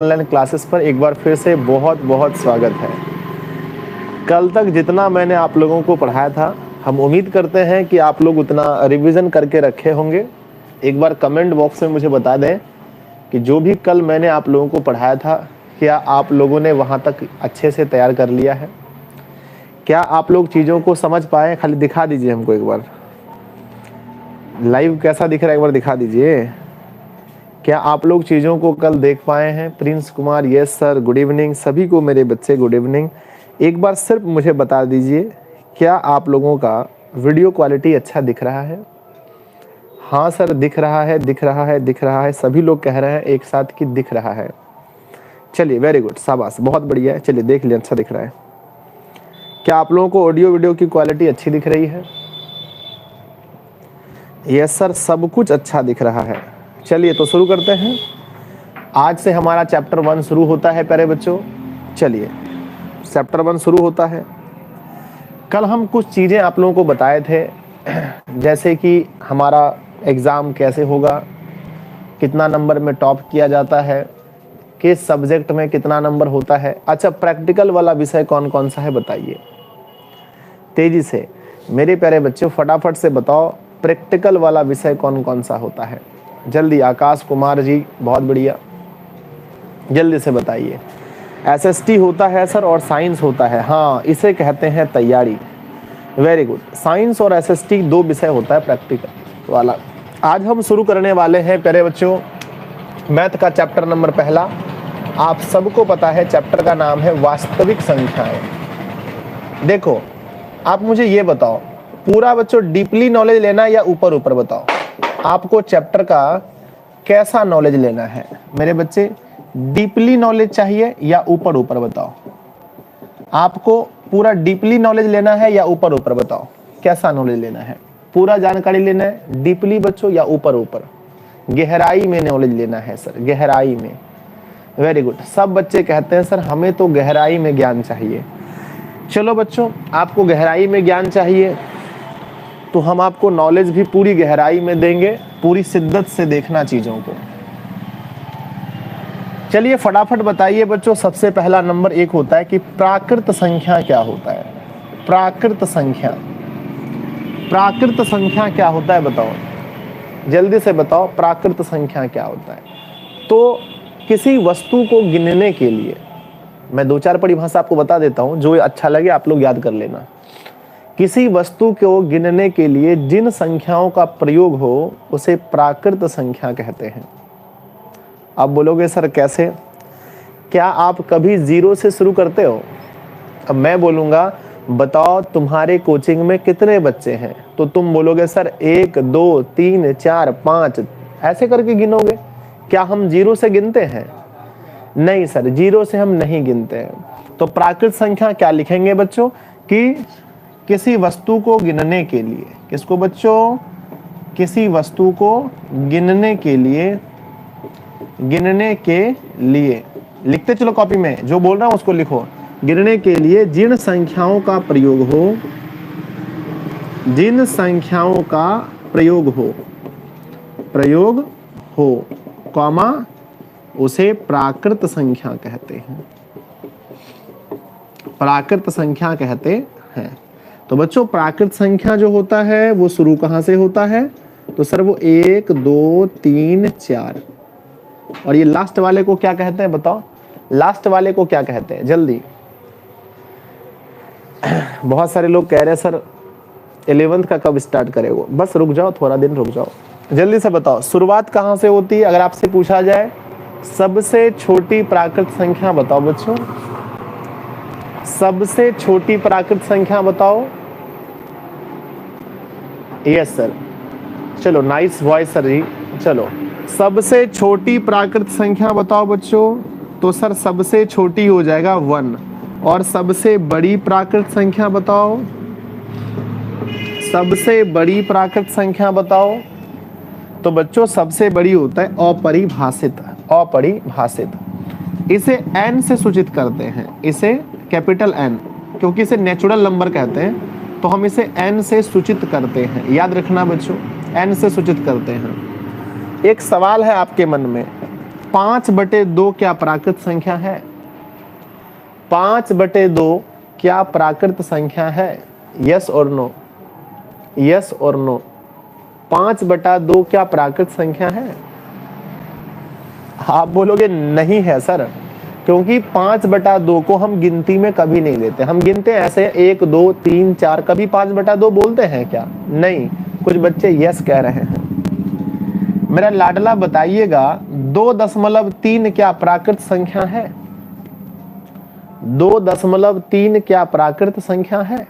Online classes पर एक बार फिर से बहुत बहुत स्वागत है। कल तक जितना मैंने आप लोगों को पढ़ाया था, हम उम्मीद करते हैं कि आप लोग उतना रिवीजन करके रखे होंगे। एक बार कमेंट बॉक्स में मुझे बता दें कि जो भी कल मैंने आप लोगों को पढ़ाया था, क्या आप लोगों ने वहाँ तक अच्छे से तैयार कर लिया है? क्या आप लोग चीज़ों को समझ पाए? खाली दिखा दीजिए हमको एक बार, लाइव कैसा दिख रहा है एक बार दिखा दीजिए। क्या आप लोग चीज़ों को कल देख पाए हैं? Prince Kumar, yes sir, good evening. सभी को मेरे बच्चे गुड इवनिंग। एक बार सिर्फ मुझे बता दीजिए, क्या आप लोगों का वीडियो क्वालिटी अच्छा दिख रहा है? हाँ सर, दिख रहा है, दिख रहा है, दिख रहा है। सभी लोग कह रहे हैं एक साथ कि दिख रहा है। चलिए, वेरी गुड, शाबाश, बहुत बढ़िया है। चलिए देख लिया, अच्छा दिख रहा है। क्या आप लोगों को ऑडियो वीडियो की क्वालिटी अच्छी दिख रही है? यस सर, सब कुछ अच्छा दिख रहा है। चलिए तो शुरू करते हैं। आज से हमारा चैप्टर 1 शुरू होता है प्यारे बच्चों। चलिए, चैप्टर 1 शुरू होता है। कल हम कुछ चीज़ें आप लोगों को बताए थे, जैसे कि हमारा एग्ज़ाम कैसे होगा, कितना नंबर में टॉप किया जाता है, किस सब्जेक्ट में कितना नंबर होता है। अच्छा, प्रैक्टिकल वाला विषय कौन कौन सा है बताइए तेज़ी से मेरे प्यारे बच्चों, फटाफट से बताओ प्रैक्टिकल वाला विषय कौन कौन सा होता है। जल्दी, आकाश कुमार जी, बहुत बढ़िया, जल्दी से बताइए। एसएसटी होता है सर और साइंस होता है। हाँ, इसे कहते हैं तैयारी। वेरी गुड, साइंस और एसएसटी दो विषय होता है प्रैक्टिकल वाला। आज हम शुरू करने वाले हैं प्यारे बच्चों मैथ का चैप्टर नंबर पहला। आप सबको पता है चैप्टर का नाम है वास्तविक संख्याएं। देखो, आप मुझे ये बताओ, पूरा बच्चों डीपली नॉलेज लेना या ऊपर ऊपर बताओ, आपको चैप्टर का कैसा नॉलेज लेना है मेरे बच्चे? डीपली नॉलेज चाहिए या ऊपर ऊपर बताओ? आपको पूरा डीपली नॉलेज लेना है या ऊपर ऊपर बताओ? कैसा नॉलेज लेना है? पूरा जानकारी लेना है डीपली बच्चों या ऊपर ऊपर? गहराई में नॉलेज लेना है सर, गहराई में। वेरी गुड, सब बच्चे कहते हैं सर हमें तो गहराई में ज्ञान चाहिए। चलो बच्चों, आपको गहराई में ज्ञान चाहिए तो हम आपको नॉलेज भी पूरी गहराई में देंगे, पूरी शिद्दत से देखना चीज़ों को। चलिए फटाफट बताइए बच्चों, सबसे पहला नंबर एक होता है कि प्राकृत संख्या क्या होता है? प्राकृत संख्या, प्राकृत संख्या क्या होता है बताओ, जल्दी से बताओ, प्राकृत संख्या क्या होता है? तो किसी वस्तु को गिनने के लिए, मैं दो चार परिभाषा आपको बता देता हूं, जो अच्छा लगे आप लोग याद कर लेना। किसी वस्तु को गिनने के लिए जिन संख्याओं का प्रयोग हो उसे प्राकृत संख्या कहते हैं। आप बोलोगे सर कैसे? क्या आप कभी जीरो से शुरू करते हो? अब मैं बोलूँगा बताओ तुम्हारे कोचिंग में कितने बच्चे हैं, तो तुम बोलोगे सर 1 2 3 4 5 ऐसे करके गिनोगे। क्या हम जीरो से गिनते हैं? नहीं सर, जीरो से हम नहीं गिनते हैं। तो प्राकृत संख्या क्या लिखेंगे बच्चों कि किसी वस्तु को गिनने के लिए, किसको बच्चों? किसी वस्तु को गिनने के लिए, गिनने के लिए, लिखते चलो कॉपी में, जो बोल रहा हूं उसको लिखो। गिनने के लिए जिन संख्याओं का प्रयोग हो, जिन संख्याओं का प्रयोग हो, प्रयोग हो, कॉमा, उसे प्राकृत संख्या कहते हैं, प्राकृत संख्या कहते हैं। तो बच्चों प्राकृत संख्या जो होता है वो शुरू कहां से होता है? तो सर वो 1 2 3 4। और ये लास्ट वाले को क्या कहते हैं बताओ? लास्ट वाले को क्या कहते हैं? जल्दी, बहुत सारे लोग कह रहे हैं सर 11th का कब स्टार्ट करेगा? बस रुक जाओ, थोड़ा दिन रुक जाओ, जल्दी से बताओ शुरुआत कहां से होती है? अगर आपसे पूछा जाए सबसे छोटी प्राकृत संख्या बताओ बच्चों, सबसे छोटी प्राकृत संख्या बताओ। यस सर, चलो नाइस वॉइस सर जी। चलो सबसे छोटी प्राकृत संख्या बताओ बच्चों, तो सर सबसे छोटी हो जाएगा 1। और सबसे बड़ी प्राकृत संख्या बताओ, सबसे बड़ी प्राकृत संख्या बताओ। तो बच्चों सबसे बड़ी होता है अपरिभाषित, अपरिभाषित। इसे n से सूचित करते हैं, इसे कैपिटल N, क्योंकि इसे नेचुरल नंबर कहते हैं तो हम इसे n से सूचित करते हैं। याद रखना बच्चों, n से सूचित करते हैं। एक सवाल है आपके मन में, 5/2 क्या प्राकृत संख्या है? 5/2 क्या प्राकृत संख्या है? यस और नो, यस और नो। 5/2 क्या प्राकृत संख्या है? आप बोलोगे नहीं है सर, क्योंकि 5/2 को हम गिनती में कभी नहीं लेते। हम गिनते हैं ऐसे 1 2 3 4, कभी 5/2 बोलते हैं क्या? नहीं। कुछ बच्चे यस कह रहे हैं। मेरा लाडला बताइएगा 2.3 क्या प्राकृत संख्या है? 2.3 क्या प्राकृत संख्या है?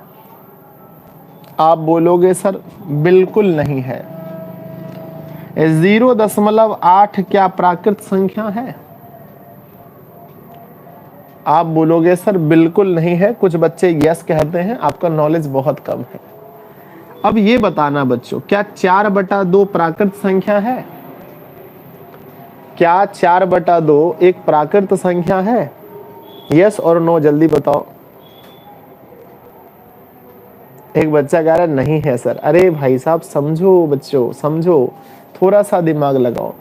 आप बोलोगे सर बिल्कुल नहीं है। 0.8 क्या प्राकृत संख्या है? आप बोलोगे सर बिल्कुल नहीं है। कुछ बच्चे यस कहते हैं। आपका नॉलेज बहुत कम है। अब ये बताना बच्चों, क्या 4/2 प्राकृत संख्या है? क्या 4/2 एक प्राकृत संख्या है? यस और नो, जल्दी बताओ। एक बच्चा कह रहा है नहीं है सर। अरे भाई साहब समझो बच्चों, समझो, थोड़ा सा दिमाग लगाओ।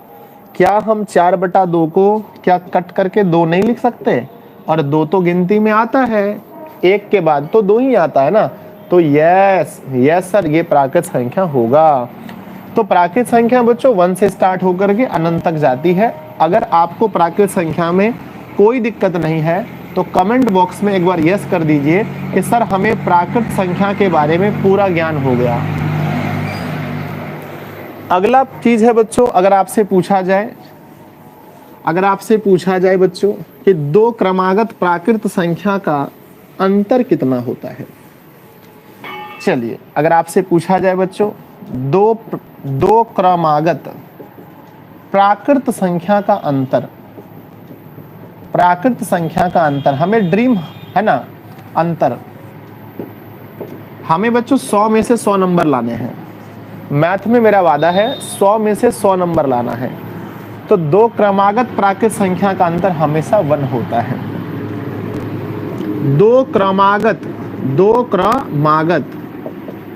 क्या हम 4/2 को क्या कट करके 2 नहीं लिख सकते? और 2 तो गिनती में आता है, 1 के बाद तो 2 ही आता है ना। तो यस यस सर, ये प्राकृत संख्या होगा। तो प्राकृत संख्या बच्चों 1 से स्टार्ट होकर के अनंत तक जाती है। अगर आपको प्राकृत संख्या में कोई दिक्कत नहीं है तो कमेंट बॉक्स में एक बार यस कर दीजिए कि सर हमें प्राकृत संख्या के बारे में पूरा ज्ञान हो गया। अगला चीज है बच्चों, अगर आपसे पूछा जाए बच्चों कि 2 क्रमागत प्राकृत संख्या का अंतर कितना होता है? चलिए, अगर आपसे पूछा जाए बच्चों दो क्रमागत प्राकृत संख्या का अंतर, प्राकृत संख्या का अंतर, हमें ड्रीम है ना अंतर, हमें बच्चों 100 में से 100 नंबर लाने हैं। मैथ में मेरा वादा है 100 में से 100 नंबर लाना है। तो 2 क्रमागत प्राकृत संख्या का अंतर हमेशा 1 होता है। 2 क्रमागत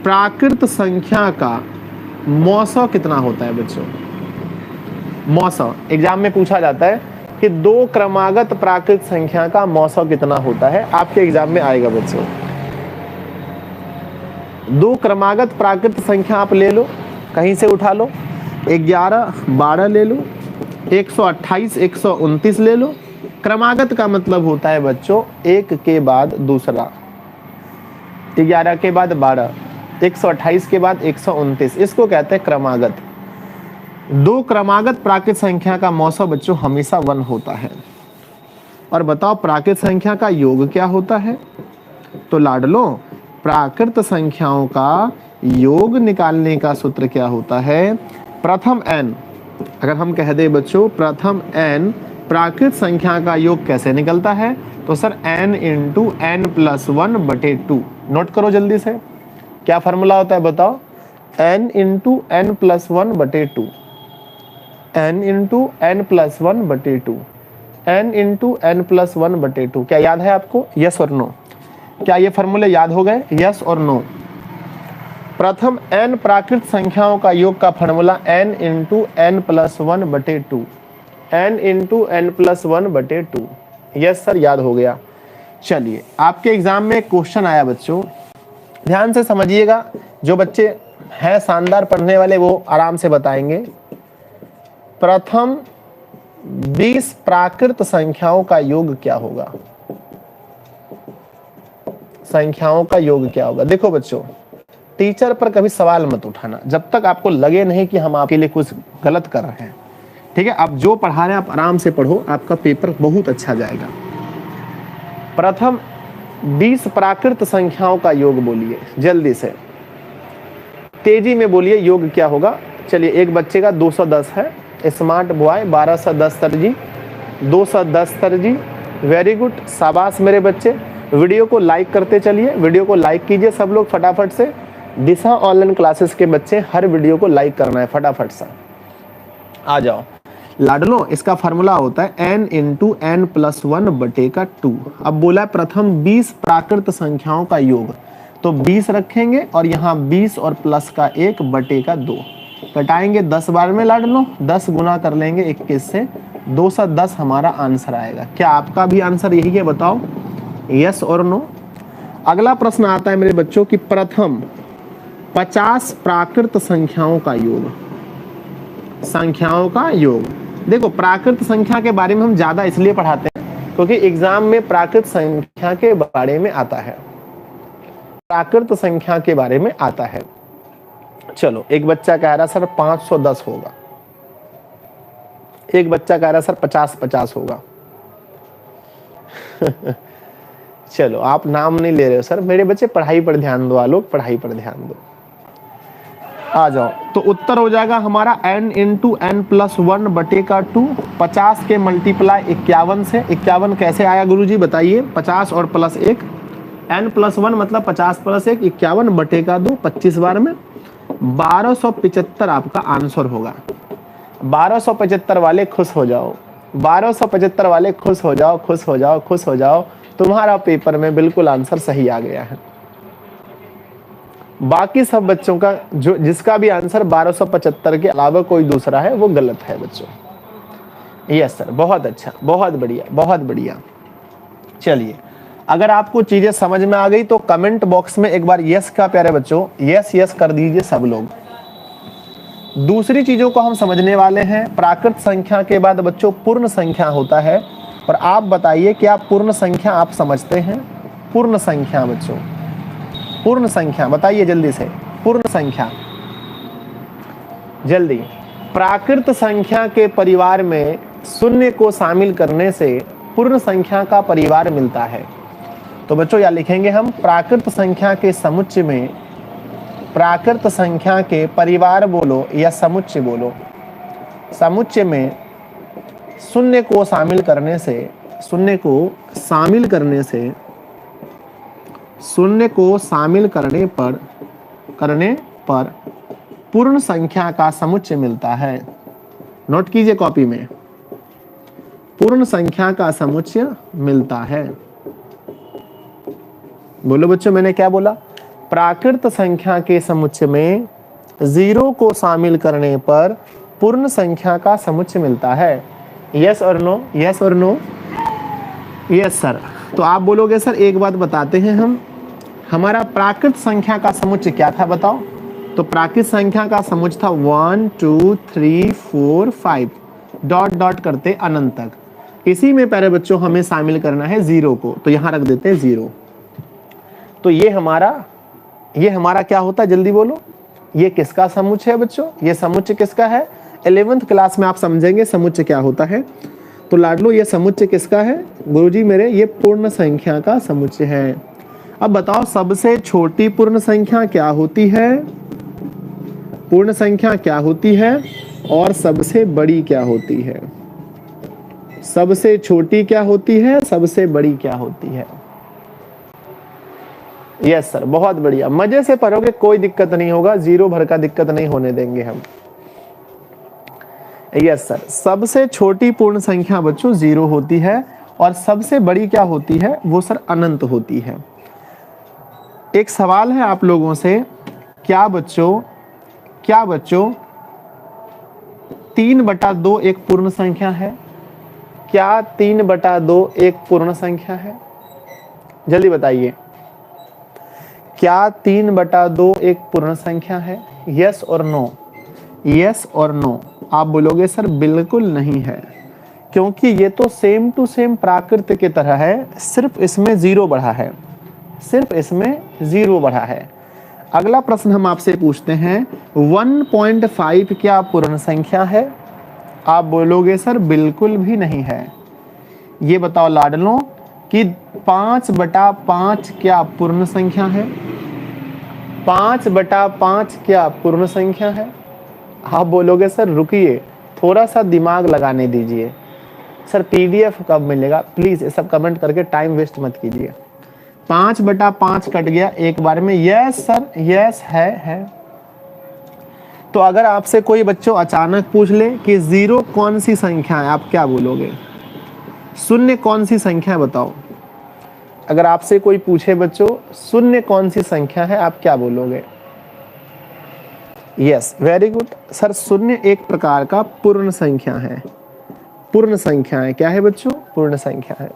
प्राकृत संख्या का मौसौ कितना होता है बच्चों? मौसौ एग्जाम में पूछा जाता है कि 2 क्रमागत प्राकृत संख्या का मौसौ कितना होता है, आपके एग्जाम में आएगा बच्चों। 2 क्रमागत प्राकृत संख्या आप ले लो, कहीं से उठा लो, 11 12 ले लो, 128 129 ले लो। क्रमागत का मतलब होता है बच्चों एक के बाद दूसरा, 11 के बाद 12, 128 के बाद 129, इसको कहते हैं क्रमागत। 2 क्रमागत प्राकृत संख्या का मौसौ बच्चों हमेशा 1 होता है। और बताओ प्राकृत संख्या का योग क्या होता है? तो लाडलो, प्राकृत संख्याओं का योग निकालने का सूत्र क्या होता है? प्रथम n, अगर हम कह दे बच्चों प्रथम n प्राकृत संख्या का योग कैसे निकलता है? तो sir n into n plus 1/2। Note करो जल्दी से, क्या फॉर्मूला होता है बताओ? n into n plus 1/2, n into n plus 1/2, n into n plus 1/2। क्या याद है आपको? यस और नो। क्या ये फॉर्मूले याद हो गए? यस और नो। प्रथम n प्राकृत संख्याओं का योग का formula n into n plus 1/2, n into n plus 1/2। Yes sir, याद हो गया। चलिए, आपके एग्जाम में क्वेश्चन आया बच्चों, ध्यान से समझिएगा। जो बच्चे हैं शानदार पढ़ने वाले वो आराम से बताएंगे। प्रथम 20 प्राकृत संख्याओं का योग क्या होगा? संख्याओं का योग क्या होगा? देखो बच्चों, टीचर पर कभी सवाल मत उठाना जब तक आपको लगे नहीं कि हम आपके लिए कुछ गलत कर रहे हैं। ठीक है, आप जो पढ़ा रहे हैं आप आराम से पढ़ो, आपका पेपर बहुत अच्छा जाएगा। प्रथम 20 प्राकृत संख्याओं का योग बोलिए जल्दी से, तेजी में बोलिए, योग क्या होगा? चलिए, एक बच्चे का 210 है, स्मार्ट बॉय। 1210 सर जी, 210 सर जी, वेरी गुड, शाबाश मेरे बच्चे। वीडियो को लाइक करते चलिए, वीडियो को लाइक कीजिए सब लोग फटाफट से। दिशा ऑनलाइन क्लासेस के बच्चे हर वीडियो को लाइक करना है फटाफट से, आ जाओ। लाडलो, इसका फार्मूला होता है n इंटू n प्लस 1/2। अब बोला प्रथम 20 प्राकृत संख्याओं का योग, तो 20 रखेंगे और यहाँ 20 और प्लस का 1/2 कटाएंगे 10 बार में लाडलो, 10 गुना कर लेंगे 21 से, 210 हमारा आंसर आएगा। क्या आपका भी आंसर यही है, बताओ यस और नो। अगला प्रश्न आता है मेरे बच्चों की प्रथम 50 प्राकृत संख्याओं का योग। संख्याओं का योग, देखो प्राकृत संख्या के बारे में हम ज्यादा इसलिए पढ़ाते हैं क्योंकि एग्जाम में प्राकृत संख्या के बारे में आता है, प्राकृत संख्या के बारे में आता है। चलो, एक बच्चा कह रहा सर 510 होगा, एक बच्चा कह रहा सर 50-50 होगा। चलो, आप नाम नहीं ले रहे हो सर। मेरे बच्चे पढ़ाई पर ध्यान दो, लोग पढ़ाई पर ध्यान दो। आ जाओ, तो उत्तर हो जाएगा हमारा n इंटू एन प्लस 1 बटे का 2। 50 के मल्टीप्लाई 51 से। 51 कैसे आया गुरुजी बताइए? 50 और प्लस 1, n प्लस 1 मतलब 50 प्लस 1, 51 बटे का 2, 25 बार में 1275 आपका आंसर होगा। 1275 वाले खुश हो जाओ, 1275 वाले खुश हो जाओ, खुश हो जाओ, खुश हो जाओ, तुम्हारा पेपर में बिल्कुल आंसर सही आ गया है। बाकी सब बच्चों का जो जिसका भी आंसर 1275 के अलावा कोई दूसरा है वो गलत है बच्चों। यस सर, बहुत अच्छा, बहुत बढ़िया, बहुत बढ़िया। चलिए, अगर आपको चीजें समझ में आ गई तो कमेंट बॉक्स में एक बार यस का प्यारे बच्चों यस यस कर दीजिए सब लोग। दूसरी चीजों को हम समझने वाले हैं। प्राकृत संख्या के बाद बच्चों पूर्ण संख्या होता है, और आप बताइए क्या पूर्ण संख्या आप समझते हैं? पूर्ण संख्या बच्चों, पूर्ण संख्या बताइए जल्दी से। पूर्ण संख्या जल्दी। प्राकृत संख्या के परिवार में शून्य को शामिल करने से पूर्ण संख्या का परिवार मिलता है। तो बच्चों या लिखेंगे हम प्राकृत संख्या के समुच्चय में, प्राकृत संख्या के परिवार बोलो या समुच्चय बोलो, समुच्चय में शून्य को शामिल करने से, शून्य को शामिल करने से, शून्य को शामिल करने पर पूर्ण संख्या का समुच्चय मिलता है। नोट कीजिए कॉपी में, पूर्ण संख्या का समुच्चय मिलता है। बोलो बच्चों, मैंने क्या बोला? प्राकृत संख्या के समुच्चय में 0 को शामिल करने पर पूर्ण संख्या का समुच्चय मिलता है। यस और नो? यस और नो? Yes sir. तो आप बोलोगे सर एक बात बताते हैं हम, हमारा प्राकृत संख्या का समुच्चय क्या था बताओ? तो प्राकृत संख्या का समुच्चय था 1 2 3 4 5 डॉट डॉट करते अनंत तक। इसी में प्यारे बच्चों हमें शामिल करना है 0 को, तो यहां रख देते हैं 0। तो ये हमारा क्या होता है? जल्दी बोलो, ये किसका समुच्चय है बच्चों? ये समुच्चय किसका है? 11th क्लास में आप समझेंगे समुच्चय क्या होता है। तो लाडलो, ये समुच्चय किसका है? गुरुजी मेरे, ये पूर्ण संख्या का समुच्चय है। अब बताओ सबसे छोटी पूर्ण संख्या क्या होती है? पूर्ण संख्या क्या होती है? और सबसे बड़ी क्या होती है? सबसे छोटी क्या होती है? सबसे बड़ी क्या होती है? यस सर, बहुत बढ़िया, मजे से पढ़ोगे, कोई दिक्कत नहीं होगा, 0 भर का दिक्कत नहीं होने देंगे हम। यस सर, सबसे छोटी पूर्ण संख्या बच्चों 0 होती है, और सबसे बड़ी क्या होती है? वो सर अनंत होती है। एक सवाल है आप लोगों से, क्या बच्चों 3/2 एक पूर्ण संख्या है? क्या 3/2 एक पूर्ण संख्या है? जल्दी बताइए, क्या 3/2 एक पूर्ण संख्या है? यस और नो? यस और नो? आप बोलोगे सर बिल्कुल नहीं है, क्योंकि ये तो सेम टू सेम प्राकृत की तरह है, सिर्फ इसमें 0 बढ़ा है, सिर्फ इसमें 0 बढ़ा है। अगला प्रश्न हम आपसे पूछते हैं, 1.5 क्या पूर्ण संख्या है? आप बोलोगे सर बिल्कुल भी नहीं है। ये बताओ लाडलों कि 5/5 क्या पूर्ण संख्या है? 5/5 क्या पूर्ण संख्या है? आप बोलोगे सर रुकिए, थोड़ा सा दिमाग लगाने दीजिए, सर पीडीएफ कब मिलेगा? प्लीज ये सब कमेंट करके टाइम वेस्ट मत कीजिए। 5/5 कट गया एक बार में। यस सर, यस है। तो अगर आपसे कोई बच्चों अचानक पूछ ले कि 0 कौन सी संख्या है, आप क्या बोलोगे? शून्य कौन सी संख्या है बताओ? अगर आपसे कोई पूछे बच्चों शून्य कौन सी संख्या है, आप क्या बोलोगे? यस, वेरी गुड सर, शून्य एक प्रकार का पूर्ण संख्या है। पूर्ण संख्या है। क्या है बच्चों? पूर्ण संख्या है।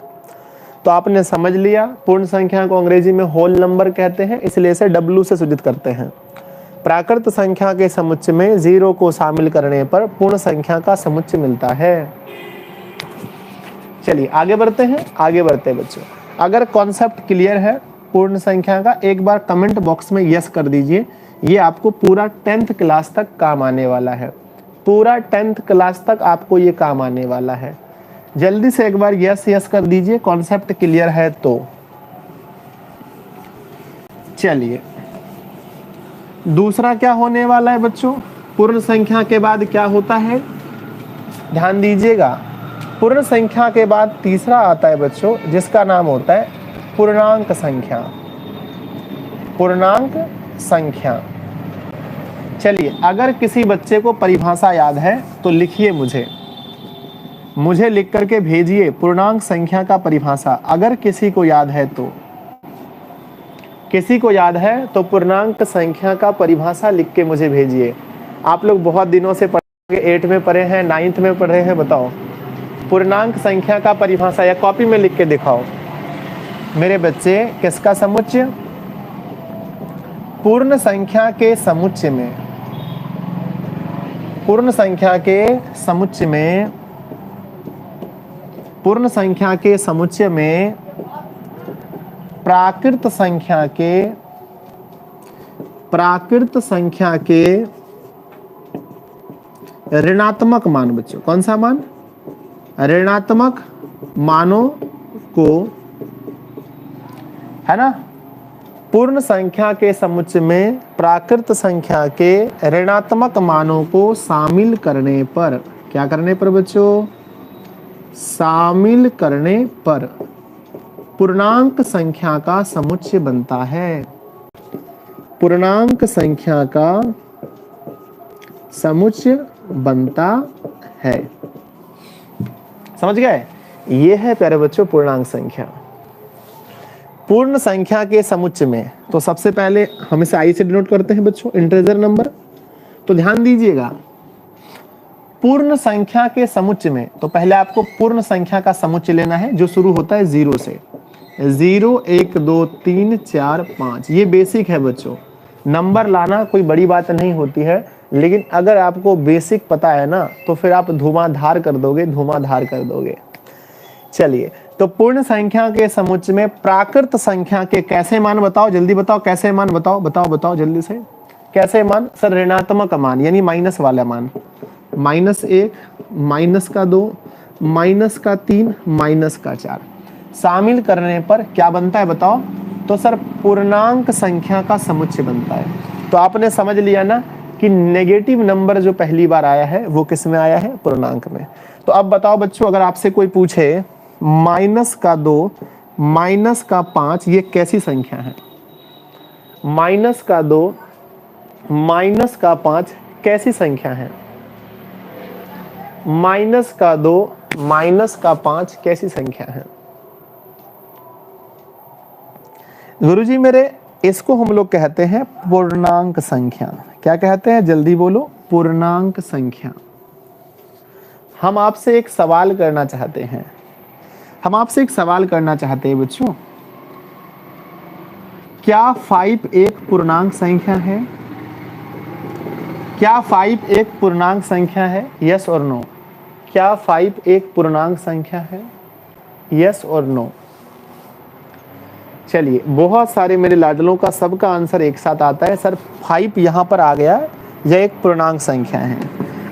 तो आपने समझ लिया, पूर्ण संख्या को अंग्रेजी में होल नंबर कहते हैं, इसलिए इसे W से सूचित करते हैं। प्राकृत संख्या के समुच्चय में 0 को शामिल करने पर पूर्ण संख्या का समुच्चय मिलता है। चलिए आगे बढ़ते हैं, आगे बढ़ते हैं बच्चों। अगर कॉन्सेप्ट क्लियर है पूर्ण संख्या का, एक बार कमेंट बॉक्स में यस कर दीजिए। ये आपको पूरा 10th क्लास तक काम आने वाला है, पूरा 10th क्लास तक आपको ये काम आने वाला है। जल्दी से एक बार यस यस कर दीजिए, कॉन्सेप्ट क्लियर है तो। चलिए दूसरा क्या होने वाला है बच्चों? पूर्ण संख्या के बाद क्या होता है? ध्यान दीजिएगा, पूर्ण संख्या के बाद तीसरा आता है बच्चों, जिसका नाम होता है पूर्णांक संख्या। पूर्णांक संख्या। चलिए अगर किसी बच्चे को परिभाषा याद है तो लिखिए, मुझे लिख करके भेजिए पूर्णांक संख्या का परिभाषा। अगर किसी को याद है तो, किसी को याद है तो पूर्णांक संख्या का परिभाषा लिख के मुझे भेजिए। आप लोग बहुत दिनों से पढ़े, 8 में पढ़े हैं, 9th में पढ़े हैं, बताओ पूर्णांक संख्या का परिभाषा, या कॉपी में लिख के दिखाओ मेरे बच्चे। किसका समुच्चय? पूर्ण संख्या के समुच्चय में, पूर्ण संख्या के समुच्चय में, पूर्ण संख्या के समुच्चय में प्राकृत संख्या के ऋणात्मक मान, बच्चों कौन सा मान? ऋणात्मक मानों को, है ना, पूर्ण संख्या के समुच्चय में प्राकृत संख्या के ऋणात्मक मानों को शामिल करने पर, क्या करने पर बच्चों? शामिल करने पर पूर्णांक संख्या का समुच्चय बनता है। पूर्णांक संख्या का समुच्चय बनता है। समझ गए? ये है प्यारे बच्चों पूर्णांक संख्या। पूर्ण संख्या के समुच्चय में, तो सबसे पहले हम इसे आई से डिनोट करते हैं बच्चों, इंटीजर नंबर। तो ध्यान दीजिएगा, पूर्ण संख्या के समुच्चय में, तो पहले आपको पूर्ण संख्या का समुच्चय लेना है जो शुरू होता है 0 से। 0 1 2 3 4 5, ये बेसिक है बच्चों। नंबर लाना कोई बड़ी बात नहीं होती है, लेकिन अगर आपको बेसिक पता है ना तो फिर आप धुआंधार कर दोगे, धुआंधार कर दोगे। चलिए, तो पूर्ण संख्या के समुच्चय में प्राकृत संख्या के कैसे मान बताओ, जल्दी बताओ कैसे मान, बताओ बताओ बताओ जल्दी से। कैसे मान? सर ऋणात्मक मान, यानी माइनस वाला मान। -1, -2, -3, -4 शामिल करने पर क्या बनता है बताओ? तो सर पूर्णांक संख्या का समुच्चय बनता है। तो आपने समझ लिया ना कि नेगेटिव नंबर जो पहली बार आया है वो किस में आया है? पूर्णांक में। तो अब बताओ बच्चों, अगर आपसे कोई पूछे -2, -5 ये कैसी संख्या है? -2, -5 कैसी संख्या है? -2, -5 कैसी संख्या है? गुरुजी मेरे, इसको हम लोग कहते हैं पूर्णांक संख्या। क्या कहते हैं? जल्दी बोलो, पूर्णांक संख्या। हम आपसे एक सवाल करना चाहते हैं, हम आपसे एक सवाल करना चाहते हैं बच्चों, क्या 5 एक पूर्णांक संख्या है? क्या 5 एक पूर्णांक संख्या है? यस और नो? क्या 5 एक पूर्णांक संख्या है? यस और नो? चलिए, बहुत सारे मेरे लाडलों का सबका आंसर एक साथ आता है, सर 5 यहाँ पर आ गया, यह एक पूर्णांक संख्या है।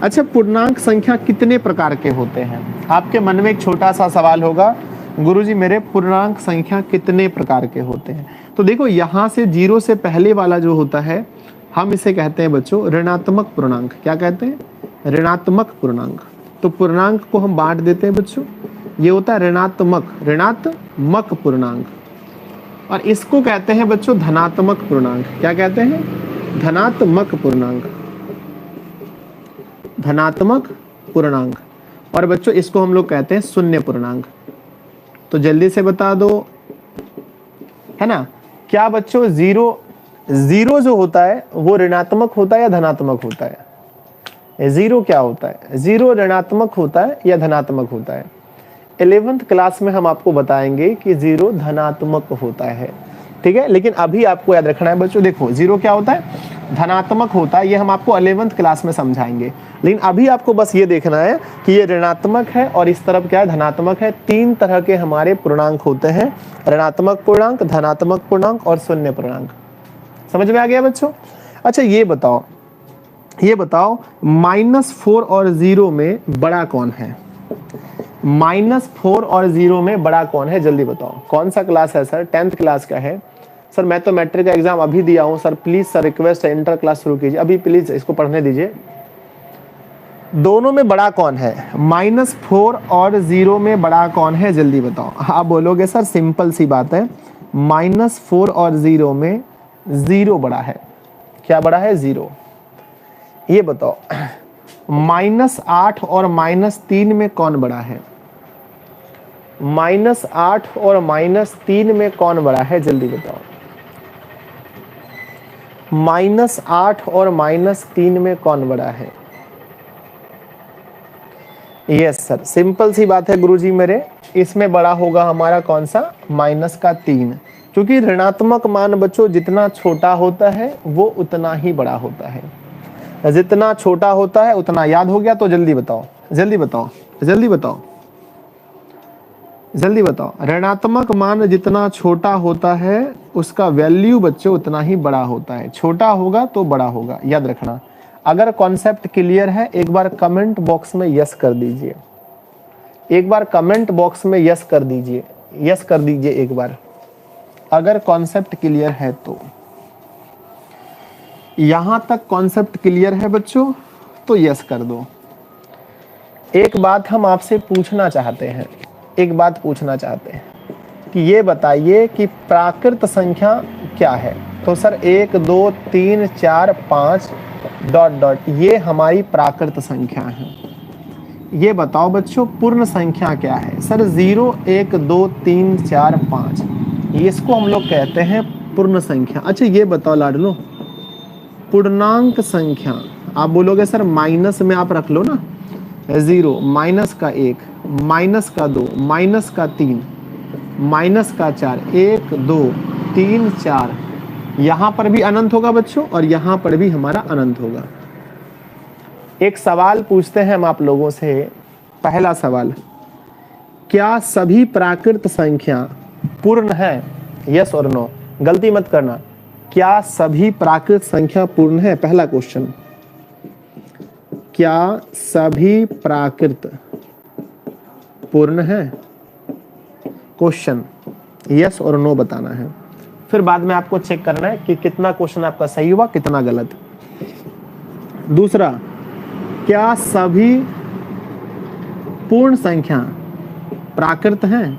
अच्छा, पूर्णांक संख्या कितने प्रकार के होते हैं? आपके मन में एक छोटा सा सवाल होगा, गुरुजी मेरे पूर्णांक संख्या कितने प्रकार के होते हैं? तो देखो, यहाँ से 0 से पहले वाला जो होता है हम इसे कहते हैं बच्चों ऋणात्मक पूर्णांक। क्या कहते हैं? ऋणात्मक पूर्णांक। तो पूर्णांक को हम बांट देते हैं बच्चों, ये होता है ऋणात्मक पूर्णांक। और इसको कहते हैं बच्चों धनात्मक पूर्णांक। क्या कहते हैं? धनात्मक पूर्णांक, धनात्मक पूर्णांक। और बच्चों इसको हम लोग कहते हैं शून्य पूर्णांक। तो जल्दी से बता दो, है ना, क्या बच्चों 0 जो होता है वो ऋणात्मक होता है या धनात्मक होता है? जीरो क्या होता है? जीरो ऋणात्मक होता है या धनात्मक होता है? 11th क्लास में हम आपको बताएंगे कि जीरो धनात्मक होता है, ठीक है। लेकिन अभी आपको याद रखना है बच्चों, देखो जीरो क्या होता है? धनात्मक होता है। ये हम आपको 11th क्लास में समझाएंगे। लेकिन अभी आपको बस ये देखना है कि ये ऋणात्मक है और इस तरफ क्या है? धनात्मक है। 3 तरह के हमारे पूर्णांक होते हैं, ऋणात्मक पूर्णांक, धनात्मक पूर्णांक और शून्य पूर्णांक। समझ में आ गया बच्चों? अच्छा ये बताओ -4 और 0 में बड़ा कौन है? -4 और 0 में बड़ा कौन है? जल्दी बताओ। कौन सा क्लास है सर? 10th क्लास का है सर। मैं तो मैट्रिक का एग्जाम अभी दिया हूं सर। प्लीज सर रिक्वेस्ट है, इंटर क्लास शुरू कीजिए अभी, प्लीज इसको पढ़ने दीजिए। दोनों में बड़ा कौन है? -4 और 0 में बड़ा कौन है? जल्दी बताओ। आप बोलोगे सर सिंपल सी बात है, -4 और 0 में 0 बड़ा है। क्या बड़ा है? 0। ये बताओ -8 और -3 में कौन बड़ा है? -8 और -3 में कौन बड़ा है? जल्दी बताओ। -8 और -3 में कौन बड़ा है? यस सर, सिंपल सी बात है गुरुजी मेरे। इसमें बड़ा होगा हमारा कौन सा? -3, क्योंकि ऋणात्मक मान बच्चों जितना छोटा होता है वो उतना ही बड़ा होता है। जितना छोटा होता है उतना, याद हो गया? तो जल्दी बताओ, जल्दी बताओ, जल्दी बताओ, जल्दी बताओ। ऋणात्मक मान जितना छोटा होता है उसका वैल्यू बच्चों उतना ही बड़ा होता है। छोटा होगा तो बड़ा होगा, याद रखना। अगर कॉन्सेप्ट क्लियर है एक बार कमेंट बॉक्स में यस कर दीजिए। एक बार कमेंट बॉक्स में यस कर दीजिए, यस कर दीजिए एक बार अगर कॉन्सेप्ट क्लियर है तो। यहां तक कॉन्सेप्ट क्लियर है बच्चों तो यस कर दो। एक बात हम आपसे पूछना चाहते हैं, एक बात पूछना चाहते हैं कि ये बताइए कि प्राकृत संख्या क्या है? तो सर 1 2 3 4 5 ... ये हमारी प्राकृत संख्या है। ये बताओ बच्चों पूर्ण संख्या क्या है? सर 0 1 2 3 4 5, इसको हम लोग कहते हैं पूर्ण संख्या। अच्छा ये बताओ लाडलो, पूर्णांक संख्या आप बोलोगे सर माइनस में आप रख लो ना, 0 -1 -2 -3 -4 1 2 3 4, यहां पर भी अनंत होगा बच्चों और यहां पर भी हमारा अनंत होगा। एक सवाल पूछते हैं हम आप लोगों से। पहला सवाल, क्या सभी प्राकृत संख्या पूर्ण है? यस और नो, गलती मत करना। क्या सभी प्राकृत संख्या पूर्ण है? पहला क्वेश्चन, क्या सभी प्राकृत पूर्ण है? क्वेश्चन यस और नो बताना है। फिर बाद में आपको चेक करना है कि कितना क्वेश्चन आपका सही हुआ कितना गलत। दूसरा, क्या सभी पूर्ण संख्या प्राकृत हैं?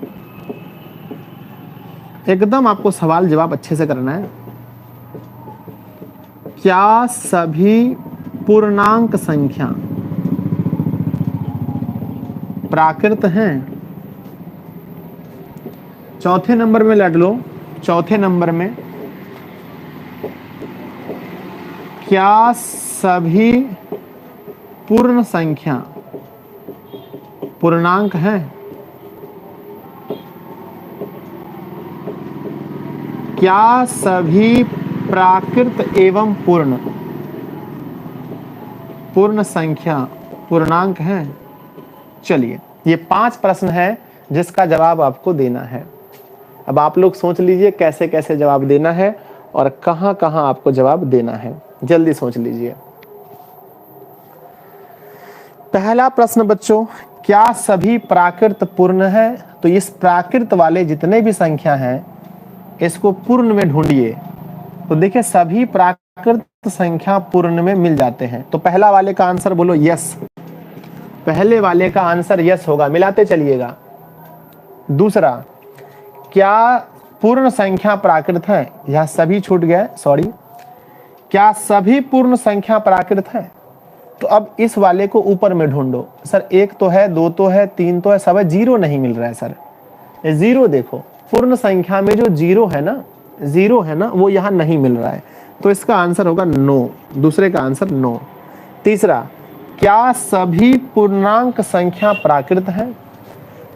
एकदम आपको सवाल जवाब अच्छे से करना है। क्या सभी पूर्णांक संख्या प्राकृत हैं? चौथे नंबर में लड़ लो, चौथे नंबर में, क्या सभी पूर्ण संख्या पूर्णांक हैं? क्या सभी प्राकृत एवं पूर्ण संख्या पूर्णांक हैं? चलिए, ये 5 प्रश्न है जिसका जवाब आपको देना है। अब आप लोग सोच लीजिए कैसे कैसे जवाब देना है और कहां कहां आपको जवाब देना है, जल्दी सोच लीजिए। पहला प्रश्न बच्चों, क्या सभी प्राकृत पूर्ण है? तो इस प्राकृत वाले जितने भी संख्या हैं इसको पूर्ण में ढूंढिए। तो देखिए सभी प्राकृत संख्या पूर्ण में मिल जाते हैं। तो पहला वाले का आंसर बोलो यस, पहले वाले का आंसर यस होगा, मिलाते चलिएगा। दूसरा, क्या पूर्ण संख्या प्राकृत है? यहां सभी छूट गया, सॉरी। क्या सभी पूर्ण संख्या प्राकृत है? तो अब इस वाले को ऊपर में ढूंढो। सर 1 तो है, 2 तो है, 3 तो है, सब है, 0 नहीं मिल रहा है सर। 0 देखो, पूर्ण संख्या में जो 0 है ना, 0 है ना, वो यहां नहीं मिल रहा है। तो इसका आंसर होगा नो, दूसरे का आंसर नो। तीसरा, क्या सभी पूर्णांक संख्या प्राकृत हैं?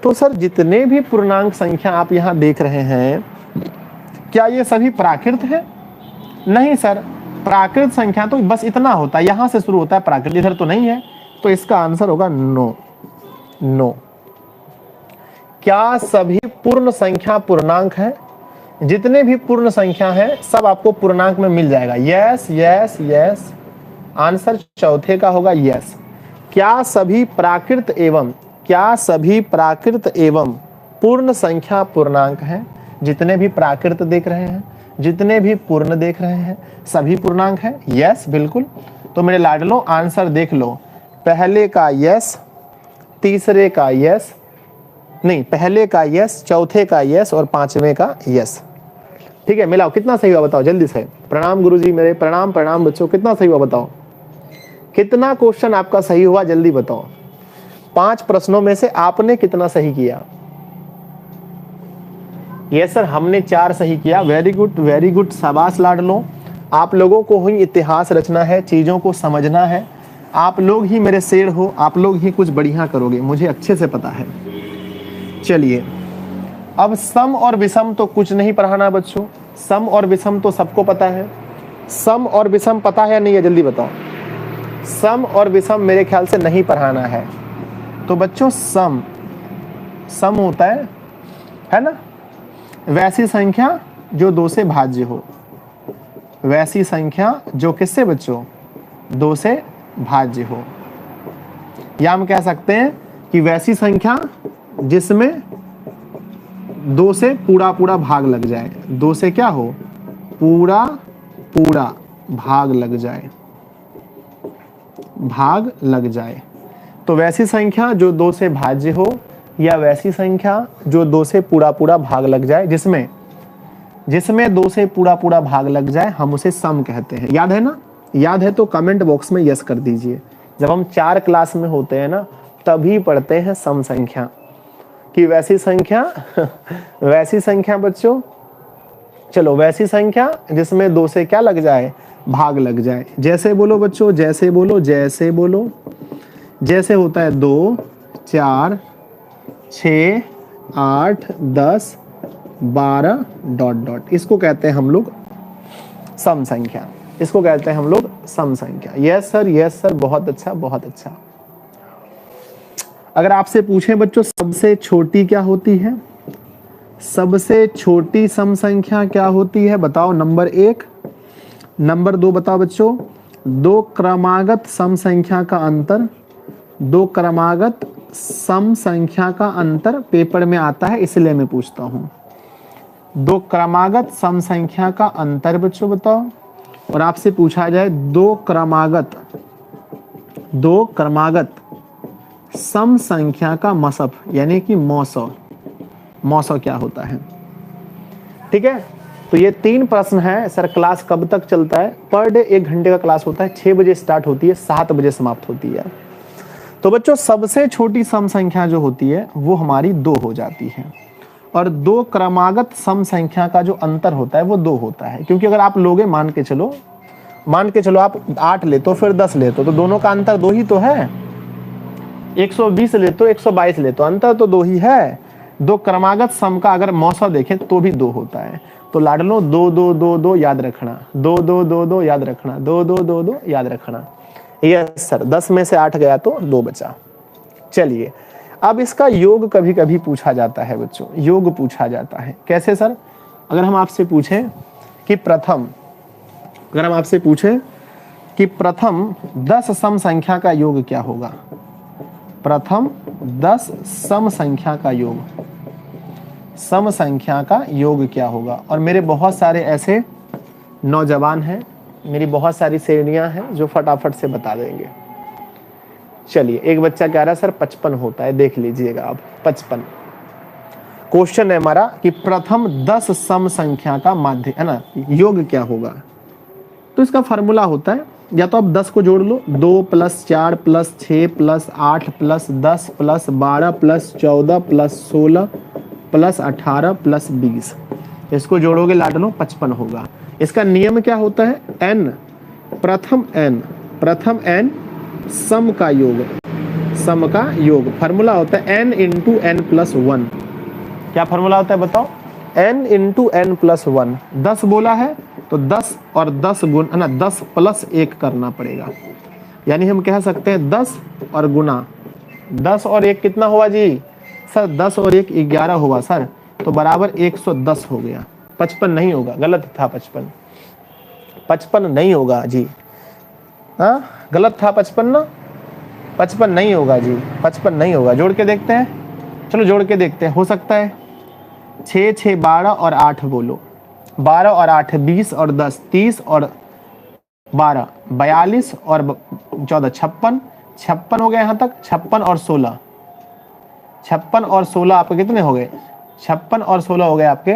तो सर जितने भी पूर्णांक संख्या आप यहाँ देख रहे हैं, क्या ये सभी प्राकृत हैं? नहीं सर, प्राकृत संख्या तो बस इतना होता है, यहां से शुरू होता है, प्राकृत इधर तो नहीं है। तो इसका आंसर होगा नो। नो। क्या सभी पूर्ण संख्या पूर्णांक है? जितने भी पूर्ण संख्या है सब आपको पूर्णांक में मिल जाएगा। यस यस यस, आंसर चौथे का होगा यस। क्या सभी प्राकृत एवं पूर्ण संख्या पूर्णांक है? जितने भी प्राकृत देख रहे हैं, जितने भी पूर्ण देख रहे हैं, सभी पूर्णांक है। यस बिल्कुल। तो मेरे लाडलो आंसर देख लो, पहले का यस, तीसरे का यस, नहीं पहले का यस, चौथे का यस और पांचवें का यस। ठीक है, मिलाओ कितना सही हुआ बताओ जल्दी से। प्रणाम गुरुजी मेरे, प्रणाम प्रणाम बच्चों, कितना सही हुआ बताओ, कितना क्वेश्चन आपका सही हुआ जल्दी बताओ। 5 प्रश्नों में से आपने कितना सही किया? यस सर, हमने 4 सही किया। वेरी गुड, शाबाश लाडलो। आप लोगों को ही इतिहास रचना है, चीजों को समझना है। आप लोग ही मेरे शेर हो, आप लोग ही कुछ बढ़िया करोगे, मुझे अच्छे से पता है। चलिए, अब सम और विषम तो कुछ नहीं पढ़ाना बच्चों, सम और विषम तो सबको पता है। सम और विषम पता है या नहीं है जल्दी बताओ। सम और विषम मेरे ख्याल से नहीं पढ़ाना है। तो बच्चों सम होता है ना, वैसी संख्या जो 2 से भाज्य हो। वैसी संख्या जो किससे बच्चों? 2 से भाज्य हो। या हम कह सकते हैं कि वैसी संख्या जिसमें 2 से पूरा भाग लग जाए। 2 से क्या हो? पूरा भाग लग जाए। तो वैसी संख्या जो 2 से भाज्य हो, या वैसी संख्या जो 2 से पूरा भाग लग जाए, जिसमें 2 से पूरा भाग लग जाए, हम उसे सम कहते हैं। याद है ना? याद है तो कमेंट बॉक्स में यस कर दीजिए। जब हम 4 क्लास में होते हैं ना, तभी पढ़ते हैं सम संख्या कि वैसी संख्या बच्चों, चलो वैसी संख्या जिसमें 2 से क्या लग जाए? भाग लग जाए। जैसे बोलो बच्चों, जैसे बोलो। जैसे होता है 2, 4, 6, 8, 10, 12 ... इसको कहते हैं हम लोग सम संख्या। यस सर, बहुत अच्छा। अगर आपसे पूछें बच्चों सबसे छोटी क्या होती है? सबसे छोटी सम संख्या क्या होती है बताओ? नंबर 1। नंबर 2 बताओ बच्चों, 2 क्रमागत सम संख्या का अंतर। 2 क्रमागत सम संख्या का अंतर पेपर में आता है, इसलिए मैं पूछता हूं। 2 क्रमागत सम संख्या का अंतर बच्चों बताओ। और आपसे पूछा जाए 2 क्रमागत सम संख्या का मसफ, यानी कि मौसौ क्या होता है? ठीक है, तो ये 3 प्रश्न है। सर क्लास कब तक चलता है? पर डे 1 घंटे का क्लास होता है। 6 बजे स्टार्ट होती है, 7 बजे समाप्त होती है। तो बच्चों सबसे छोटी सम संख्या जो होती है वो हमारी 2 हो जाती है। और 2 क्रमागत सम संख्या का जो अंतर होता है वो 2 होता है। क्योंकि अगर आप लोगे, मान के चलो आप 8 लेते हो फिर 10 लेते हो, तो दोनों का अंतर 2 ही तो है। 120 लेते हो, 122 लेते हो, अंतर तो 2 ही है। 2 क्रमागत सम का अगर मौसा देखें तो भी 2 होता है। तो लाडलो 2 2 2 2 याद रखना, 2 2 2 2 याद रखना, 2 2 2 2 याद रखना। यस सर, 10 में से 8 गया तो 2 बचा। चलिए, अब इसका योग कभी कभी पूछा जाता है बच्चों, योग पूछा जाता है। कैसे सर? अगर हम आपसे पूछें कि प्रथम 10 सम संख्या का योग क्या होगा? प्रथम 10 सम संख्या का योग क्या होगा? और मेरे बहुत सारे ऐसे नौजवान हैं, मेरी बहुत सारी श्रेणियां हैं जो फटाफट से बता देंगे। चलिए, एक बच्चा कह रहा है सर 55 होता है, देख लीजिएगा आप। 55 क्वेश्चन है हमारा कि प्रथम 10 सम संख्या का माध्य है ना, योग क्या होगा? तो इसका फार्मूला होता है, या तो आप 10 को जोड़ लो, 2 + 4 + 6 + 8 + 10 + 12 + 14 + 16 + 18 + 20, इसको जोड़ोगे लाडलो 55 होगा। इसका नियम क्या होता है? n, प्रथम n सम का योग, सम का योग। फार्मूला होता है n into N plus one. क्या फार्मूला होता है बताओ? n into N plus one. 10 बोला है तो 10 और 10 गुण है ना, 10 प्लस 1 करना पड़ेगा। यानी हम कह सकते हैं 10 और गुना 10 और 1 कितना हुआ जी? सर 10 और 1 11 हुआ सर, तो बराबर 110 हो गया। 55 नहीं होगा, गलत था 55, 55 नहीं होगा जी। हाँ गलत था 55 ना, 55 नहीं होगा जी, 55 नहीं होगा। जोड़ के देखते हैं, चलो जोड़ के देखते हैं, हो सकता है 6 6 12 और 8 बोलो, 12 और 8 20 और 10 30 और 12 42 और 14 56, 56 हो गया यहाँ तक। 56 और 16, 56 और 16 आपके कितने हो गए? 56 और 16 हो गए आपके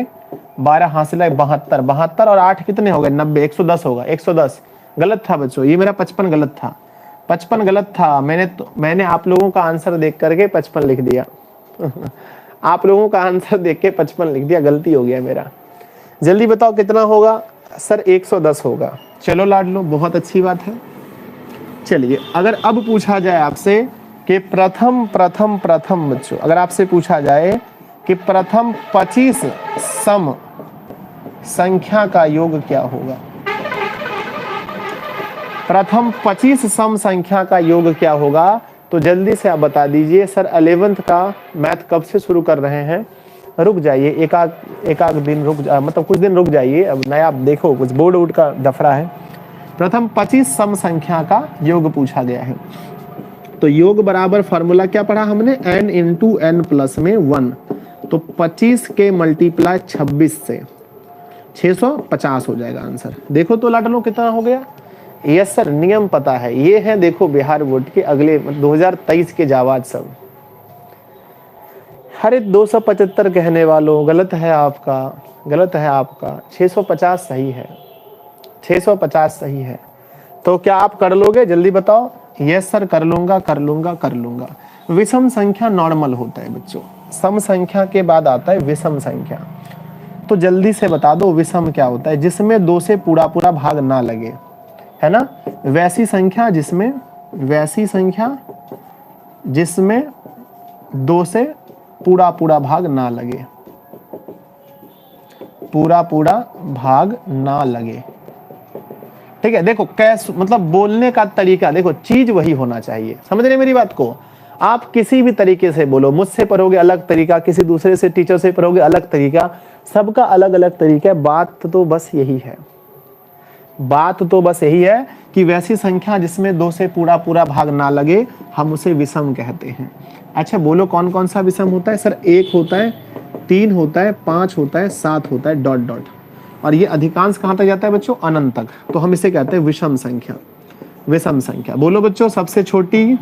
12 हासिल है 72, 72 और 8 कितने हो गए? 90, 110 होगा, 110। गलत था बच्चों, ये मेरा 55 गलत था, 55 गलत था। मैंने आप लोगों का आंसर देख करके 55 लिख दिया आप लोगों का आंसर देख के 55 लिख दिया, गलती हो गया मेरा। जल्दी बताओ कितना होगा? सर 110 होगा। चलो लाडलो, बहुत अच्छी बात है। चलिए अगर अब पूछा जाए आपसे कि प्रथम बच्चों, अगर आपसे पूछा जाए कि प्रथम 25 सम संख्या का योग क्या होगा, प्रथम 25 सम संख्या का योग क्या होगा, तो जल्दी से आप बता दीजिए। सर 11th का मैथ कब से शुरू कर रहे हैं? रुक जाइए, एक आध दिन मतलब कुछ दिन रुक जाइए, अब नया आप देखो कुछ बोर्ड वोर्ड का दफरा है। प्रथम 25 सम संख्या का योग पूछा गया है, तो योग बराबर फार्मूला क्या पढ़ा हमने? n इंटू एन प्लस में 1, तो 25 के मल्टीप्लाई 26 से 650 हो जाएगा आंसर। देखो तो लाडलो कितना हो गया? यस सर, नियम पता है, ये है देखो बिहार बोर्ड के अगले 2023 के जावाज सब। अरे 275 कहने वालों, गलत है आपका, गलत है आपका। 650 सही है, 650 सही है। तो क्या आप कर लोगे? जल्दी बताओ। यस सर, कर लूंगा कर लूंगा कर लूंगा। विषम संख्या नॉर्मल होता है बच्चों, सम संख्या के बाद आता है विषम संख्या। तो जल्दी से बता दो विषम क्या होता है? जिसमें 2 से पूरा पूरा भाग ना लगे, है ना। वैसी संख्या जिसमें 2 से पूरा पूरा भाग ना लगे, पूरा पूरा भाग ना लगे। ठीक है, देखो कैसे, मतलब बोलने का तरीका देखो, चीज वही होना चाहिए। समझ रहे मेरी बात को? आप किसी भी तरीके से बोलो, मुझसे पढ़ोगे अलग तरीका, किसी दूसरे से टीचर से पढ़ोगे अलग तरीका, सबका अलग अलग तरीका है। बात तो बस यही है, बात तो बस यही है कि वैसी संख्या जिसमें 2 से पूरा पूरा भाग ना लगे, हम उसे विषम कहते हैं। अच्छा बोलो कौन कौन सा विषम होता है? सर 1 होता है, 3 होता है, 5 होता है, 7 होता है, डॉट डॉट। और ये अधिकांश कहां तक जाता है बच्चों? अनंत तक। तो हम इसे कहते हैं विषम संख्या, विषम संख्या। बोलो बच्चों सबसे छोटी,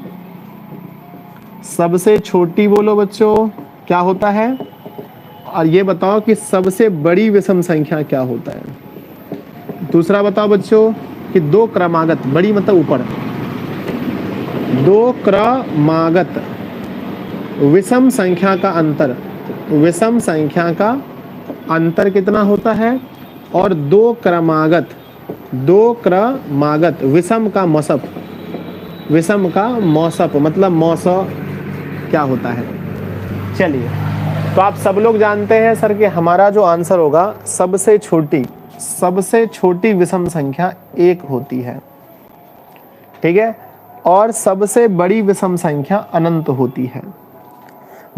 सबसे छोटी बोलो बच्चों क्या होता है? और ये बताओ कि सबसे बड़ी विषम संख्या क्या होता है? दूसरा बताओ बच्चों कि 2 क्रमागत, बड़ी मतलब ऊपर, 2 क्रमागत विषम संख्या का अंतर, विषम संख्या का अंतर कितना होता है? और 2 क्रमागत विषम का मौसप, विषम का मौसप मतलब मौसो क्या होता है? चलिए, तो आप सब लोग जानते हैं सर कि हमारा जो आंसर होगा, सबसे छोटी विषम संख्या 1 होती है, ठीक है, और सबसे बड़ी विषम संख्या अनंत होती है।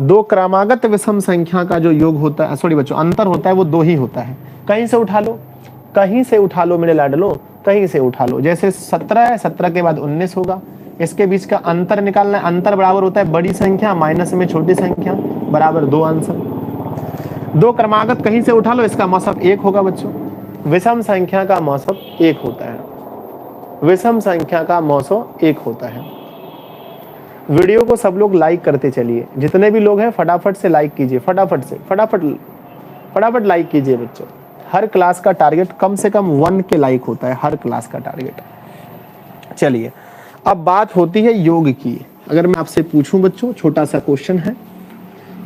2 क्रमागत विषम संख्या का जो योग होता है, सॉरी बच्चों, अंतर होता है वो 2 ही होता है। कहीं से उठा लो, कहीं से उठा लो मेरे लाडलो, कहीं से उठा लो। जैसे 17 है, 17 के बाद 19 होगा, इसके बीच का अंतर निकालना है। अंतर बराबर होता है बड़ी संख्या माइनस में छोटी संख्या, बराबर 2 आंसर। 2 क्रमागत कहीं से उठा लो, इसका मौसप 1 होगा बच्चों। विषम संख्या का मौसप 1 होता है, विषम संख्या का मौसप 1 होता है। वीडियो को सब लोग लाइक करते चलिए, जितने भी लोग हैं फटाफट से लाइक कीजिए, फटाफट से फटाफट लाइक कीजिए बच्चों। हर क्लास का टारगेट कम से कम 1 के लाइक होता है, हर क्लास का टारगेट। चलिए अब बात होती है योग की। अगर मैं आपसे पूछूं बच्चों, छोटा सा क्वेश्चन है,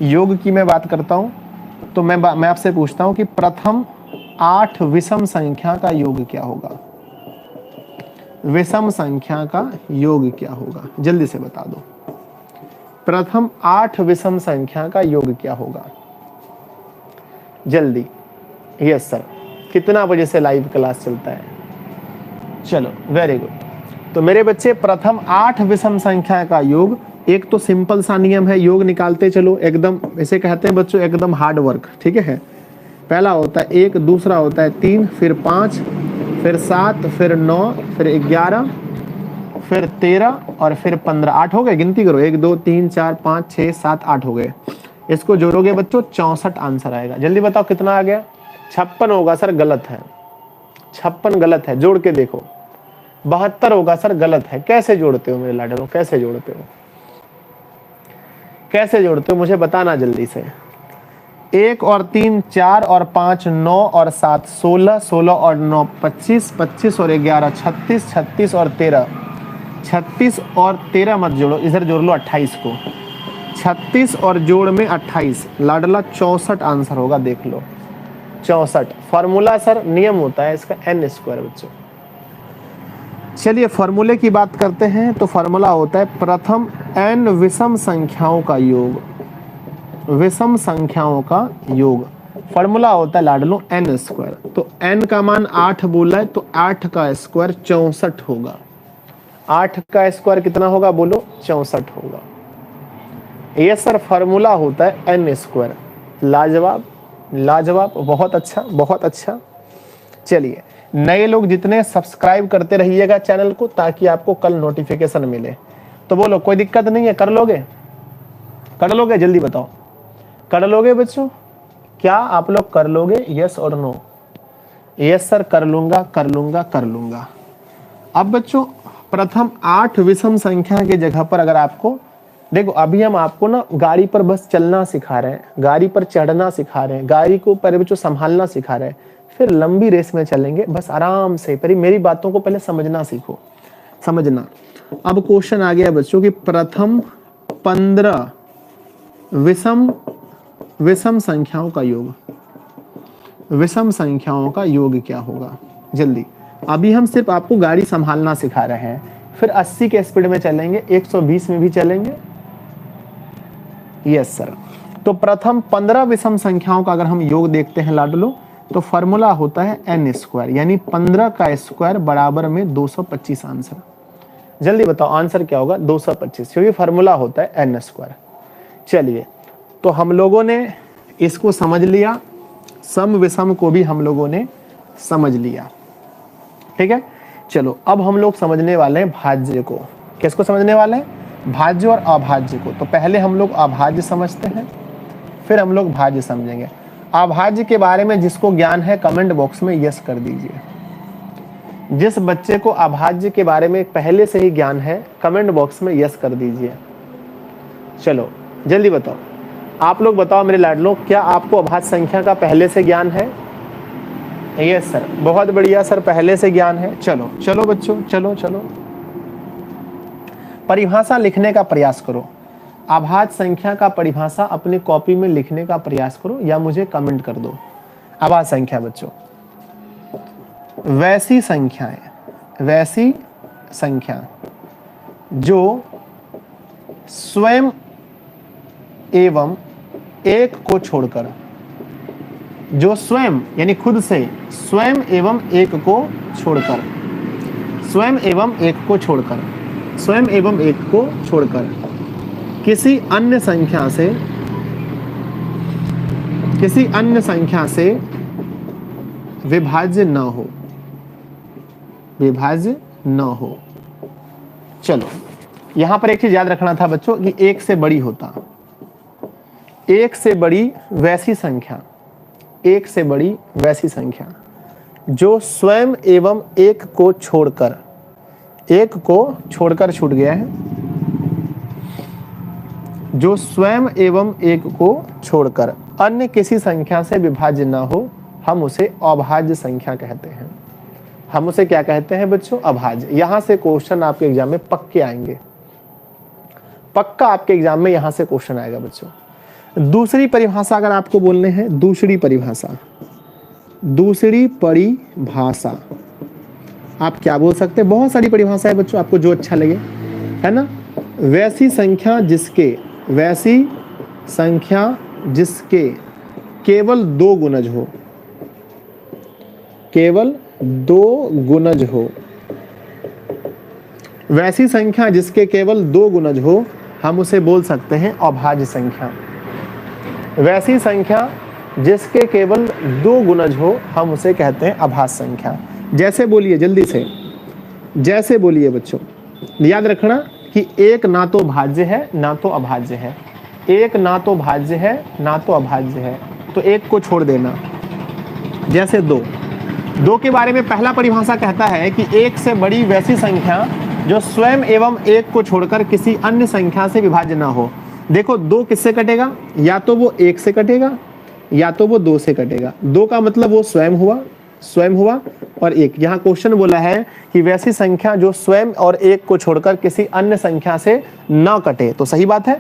योग की मैं बात करता हूं, तो मैं आपसे पूछता हूं कि प्रथम 8 विषम संख्या का योग क्या होगा? विषम संख्या का योग क्या होगा? जल्दी से बता दो। प्रथम 8 विषम संख्या का योग क्या होगा? जल्दी। Yes sir. कितना बजे से लाइव क्लास चलता है? चलो वेरी गुड। तो मेरे बच्चे प्रथम 8 विषम संख्या का योग, एक तो सिंपल सा नियम है, योग निकालते चलो, एकदम इसे कहते हैं बच्चों एकदम हार्ड वर्क, ठीक है। पहला होता है 1, दूसरा होता है 3, फिर 5, फिर 7, फिर 9, फिर 11, फिर 13 और फिर 15। 8 हो गए, गिनती करो, 1 2 3 4 5 6 7 8 हो गए। इसको जोड़ोगे बच्चों 64 आंसर आएगा। जल्दी बताओ कितना आ गया? 56 होगा सर, गलत है। 56 गलत है, जोड़ के देखो। 72 होगा सर, गलत है। कैसे जोड़ते हो मेरे लाडलो, कैसे जोड़ते हो? कैसे जोड़ते हो मुझे बताना जल्दी से। 1 और 3 4 और 5 9 और 7 16, 16 और 9 25, 25 और 11 36, 36 और 13 36 और 13 मत जोड़ो, इधर जोड़ लो 28 को। 36 और जोड़ में 28, लाडला 64 आंसर होगा, देख लो 64। फॉर्मूला सर नियम होता है इसका n स्क्वायर बच्चों। चलिए फॉर्मूले की बात करते हैं। तो फॉर्मूला होता है प्रथम n विषम संख्याओं का योग, विषम संख्याओं का योग। फॉर्मूला होता है लाडलो n स्क्वायर। तो n का मान 8 बोला है, तो 8 का स्क्वायर 64 होगा। 8 का स्क्वायर कितना होगा बोलो? 64 होगा। ये सर फॉर्मूला होता है n स्क्वायर। लाजवाब, लाजवाब, बहुत अच्छा, बहुत अच्छा। चलिए नए लोग जितने सब्सक्राइब करते रहिएगा चैनल को, ताकि आपको कल नोटिफिकेशन मिले। तो बोलो कोई दिक्कत नहीं है, कर लोगे? कर लोगे? जल्दी बताओ, कर लोगे बच्चों? क्या आप लोग कर लोगे? यस और नो? यस सर, कर लूंगा, कर लूंगा, कर लूंगा। अब बच्चों प्रथम 8 विषम संख्या की जगह पर अगर आपको देखो, अभी हम आपको ना गाड़ी पर बस चलना सिखा रहे हैं, गाड़ी पर चढ़ना सिखा रहे हैं, गाड़ी को पहले बच्चों संभालना सिखा रहे हैं, फिर लंबी रेस में चलेंगे बस आराम से। पर मेरी बातों को पहले समझना सीखो, समझना। अब क्वेश्चन आ गया बच्चों कि प्रथम 15 विषम संख्याओं का योग, विषम संख्याओं का योग क्या होगा? जल्दी। अभी हम सिर्फ आपको गाड़ी संभालना सिखा रहे हैं, फिर 80 के स्पीड में चलेंगे, 120 में भी चलेंगे। Yes sir. तो प्रथम 15 विषम संख्याओं का अगर हम योग देखते हैं लाडलो, तो फॉर्मूला होता है n स्क्वायर, यानी 15 का स्क्वायर बराबर में 225 आंसर। जल्दी बताओ आंसर क्या होगा? 225, क्योंकि फॉर्मूला होता है n स्क्वायर। चलिए तो हम लोगों ने इसको समझ लिया, सम विषम को भी हम लोगों ने समझ लिया, ठीक है। चलो अब हम लोग समझने वाले हैं भाज्य को। किसको समझने वाले हैं? भाज्य और अभाज्य को। तो पहले हम लोग अभाज्य समझते हैं, फिर हम लोग भाज्य समझेंगे। अभाज्य के बारे में जिसको ज्ञान है कमेंट बॉक्स में यस कर दीजिए। जिस बच्चे को अभाज्य के बारे में पहले से ही ज्ञान है कमेंट बॉक्स में यस कर दीजिए। चलो जल्दी बताओ, आप लोग बताओ मेरे लाडलो, क्या आपको अभाज्य संख्या का पहले से ज्ञान है? यस सर, बहुत बढ़िया सर, पहले से ज्ञान है। चलो चलो बच्चों, चलो चलो परिभाषा लिखने का प्रयास करो। अभाज्य संख्या का परिभाषा अपनी कॉपी में लिखने का प्रयास करो या मुझे कमेंट कर दो। अभाज्य संख्या बच्चों वैसी संख्याएं, वैसी संख्या जो स्वयं एवं एक को छोड़कर, जो स्वयं यानी खुद से, स्वयं एवं एक को छोड़कर, स्वयं एवं एक को छोड़कर, स्वयं एवं एक को छोड़कर किसी अन्य संख्या से, किसी अन्य संख्या से विभाज्य न हो, विभाज्य न हो। चलो यहां पर एक चीज याद रखना था बच्चों कि एक से बड़ी होता, एक से बड़ी वैसी संख्या, एक से बड़ी वैसी संख्या जो स्वयं एवं एक को छोड़कर, एक को छोड़कर छूट गया है, जो स्वयं एवं एक को छोड़कर अन्य किसी संख्या से विभाज्य ना हो, हम उसे अभाज्य संख्या कहते हैं। हम उसे क्या कहते हैं बच्चों? अभाज्य। यहां से क्वेश्चन आपके एग्जाम में पक्के आएंगे, पक्का आपके एग्जाम में यहां से क्वेश्चन आएगा बच्चों। दूसरी परिभाषा अगर आपको बोलने हैं, दूसरी परिभाषा, दूसरी परिभाषा आप क्या बोल सकते हैं, बहुत सारी परिभाषा है बच्चों, आपको जो अच्छा लगे, है ना। वैसी संख्या जिसके केवल दो गुणज हो, केवल दो गुणज हो, वैसी संख्या जिसके केवल दो गुणज हो, हम उसे बोल सकते हैं अभाज्य संख्या। वैसी संख्या जिसके केवल दो गुणज हो, हम उसे कहते हैं अभाज्य संख्या। जैसे बोलिए जल्दी से, जैसे बोलिए बच्चों, याद रखना कि एक ना तो भाज्य है ना तो अभाज्य है, एक ना तो भाज्य है ना तो अभाज्य है, तो एक को छोड़ देना। जैसे दो के बारे में पहला परिभाषा कहता है कि एक से बड़ी वैसी संख्या जो स्वयं एवं एक को छोड़कर किसी अन्य संख्या से विभाज्य ना हो। देखो दो किससे कटेगा, या तो वो एक से कटेगा या तो वो दो से कटेगा। दो का मतलब वो स्वयं हुआ और एक, यहाँ क्वेश्चन बोला है कि वैसी संख्या जो स्वयं और एक को छोड़कर किसी अन्य संख्या से न कटे, तो सही बात है,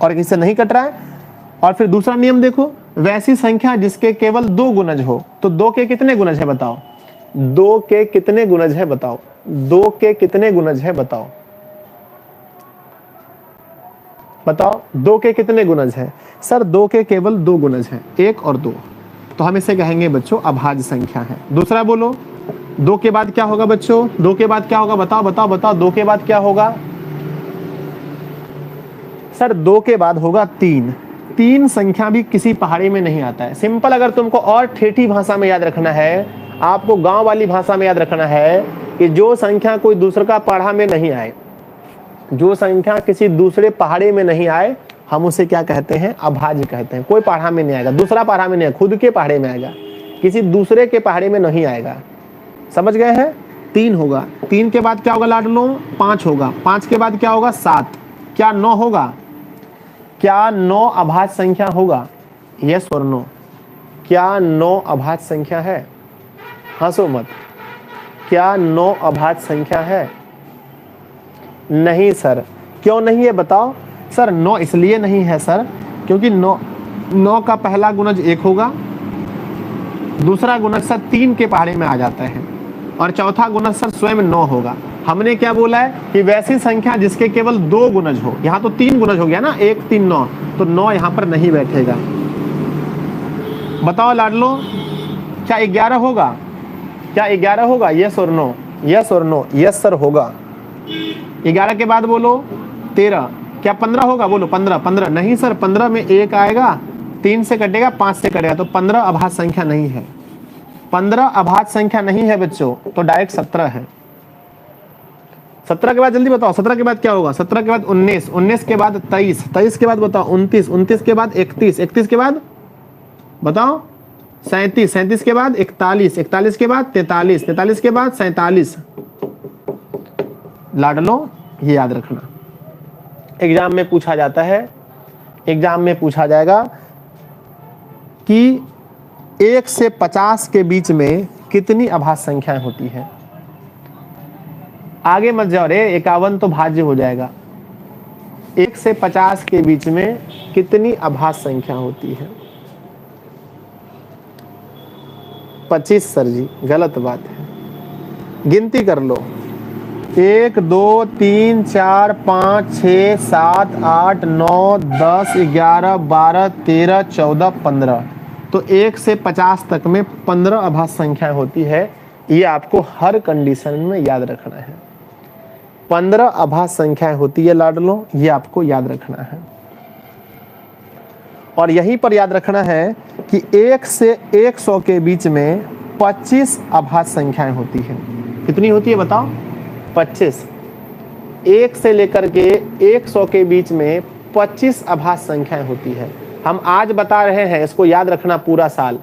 और किसी से नहीं कट रहा है। और फिर दूसरा नियम देखो, वैसी संख्या जिसके केवल दो गुणज हो, तो दो के कितने गुणज है बताओ, दो के कितने गुणज है बताओ, दो के कितने गुणज है बताओ, बताओ दो के कितने गुणज है। सर दो के केवल दो गुणज है, एक और दो, तो हम इसे कहेंगे बच्चों अभाज्य संख्या है। दूसरा बोलो, दो के बाद क्या होगा बच्चों, दो के बाद क्या होगा, बताओ बताओ बताओ, दो के बाद क्या होगा। सर दो के बाद होगा तीन। तीन संख्या भी किसी पहाड़ी में नहीं आता है। सिंपल, अगर तुमको और ठेठी भाषा में याद रखना है, आपको गांव वाली भाषा में याद रखना है कि जो संख्या कोई दूसरे का पहाड़ा में नहीं आए, जो संख्या किसी दूसरे पहाड़े में नहीं आए, हम उसे क्या कहते हैं, अभाज्य कहते हैं। कोई पहाड़ा में नहीं आएगा, दूसरा पहाड़ा में नहीं आएगा, खुद के पहाड़े में आएगा, किसी दूसरे के पहाड़े में नहीं आएगा। समझ गए हैं। तीन होगा, तीन के बाद क्या होगा लाडलो, पांच होगा, पांच के बाद क्या होगा, सात, क्या नौ होगा, क्या नौ अभाज्य संख्या होगा, यस और नो, क्या नौ अभाज्य संख्या है, हंसो मत, क्या नौ अभाज्य संख्या है। नहीं सर, क्यों नहीं है बताओ। सर नौ इसलिए नहीं है सर क्योंकि नौ का पहला गुणज एक होगा, दूसरा गुणज सर तीन के पहाड़े में आ जाता है, और चौथा गुणज सर स्वयं नौ होगा। हमने क्या बोला है कि वैसी संख्या जिसके केवल दो गुणज हो, यहाँ तो तीन गुणज हो गया ना, एक तीन नौ, तो नौ यहाँ पर नहीं बैठेगा। बताओ लाडलो, क्या 11 होगा, क्या 11 होगा, यस और नो, यस और नो, यस सर होगा। 11 के बाद बोलो 13, क्या 15 होगा, बोलो 15, 15 नहीं सर, 15 में एक आएगा, 3 से कटेगा, 5 से कटेगा, तो 15 अभाज्य संख्या नहीं है, 15 अभाज्य संख्या नहीं है बच्चों, तो डायरेक्ट 17 है। 17 के बाद जल्दी बताओ, 17 के बाद क्या होगा, 17 के बाद 19, 19 के बाद 23, 23 के बाद बताओ 29, 29 के बाद 31, 31 के बाद बताओ 37, 37 के बाद 41, 41 के बाद 43, 43 के बाद 47। लाडलो ये याद रखना, एग्जाम में पूछा जाता है, एग्जाम में पूछा जाएगा कि 1 से 50 के बीच में कितनी अभाज्य संख्याएं होती हैं। आगे मत जाओ रे, 51 तो भाज्य हो जाएगा। 1 से 50 के बीच में कितनी अभाज्य संख्या होती है। 25 सर जी, गलत बात है, गिनती कर लो, 1 2 3 4 5 6 7 8 9 10 11 12 13 14 15, तो 1 से 50 तक में 15 अभाज्य संख्याएं होती है। ये आपको हर कंडीशन में याद रखना है, 15 अभाज्य संख्याएं होती है लाडलो, ये आपको याद रखना है। और यहीं पर याद रखना है कि 1 से 100 के बीच में 25 अभाज्य संख्याएं होती है। कितनी होती है बताओ, 25। 1 से लेकर के 100 के बीच में 25 अभाज्य संख्याएं होती है। हम आज बता रहे हैं, इसको याद रखना पूरा साल,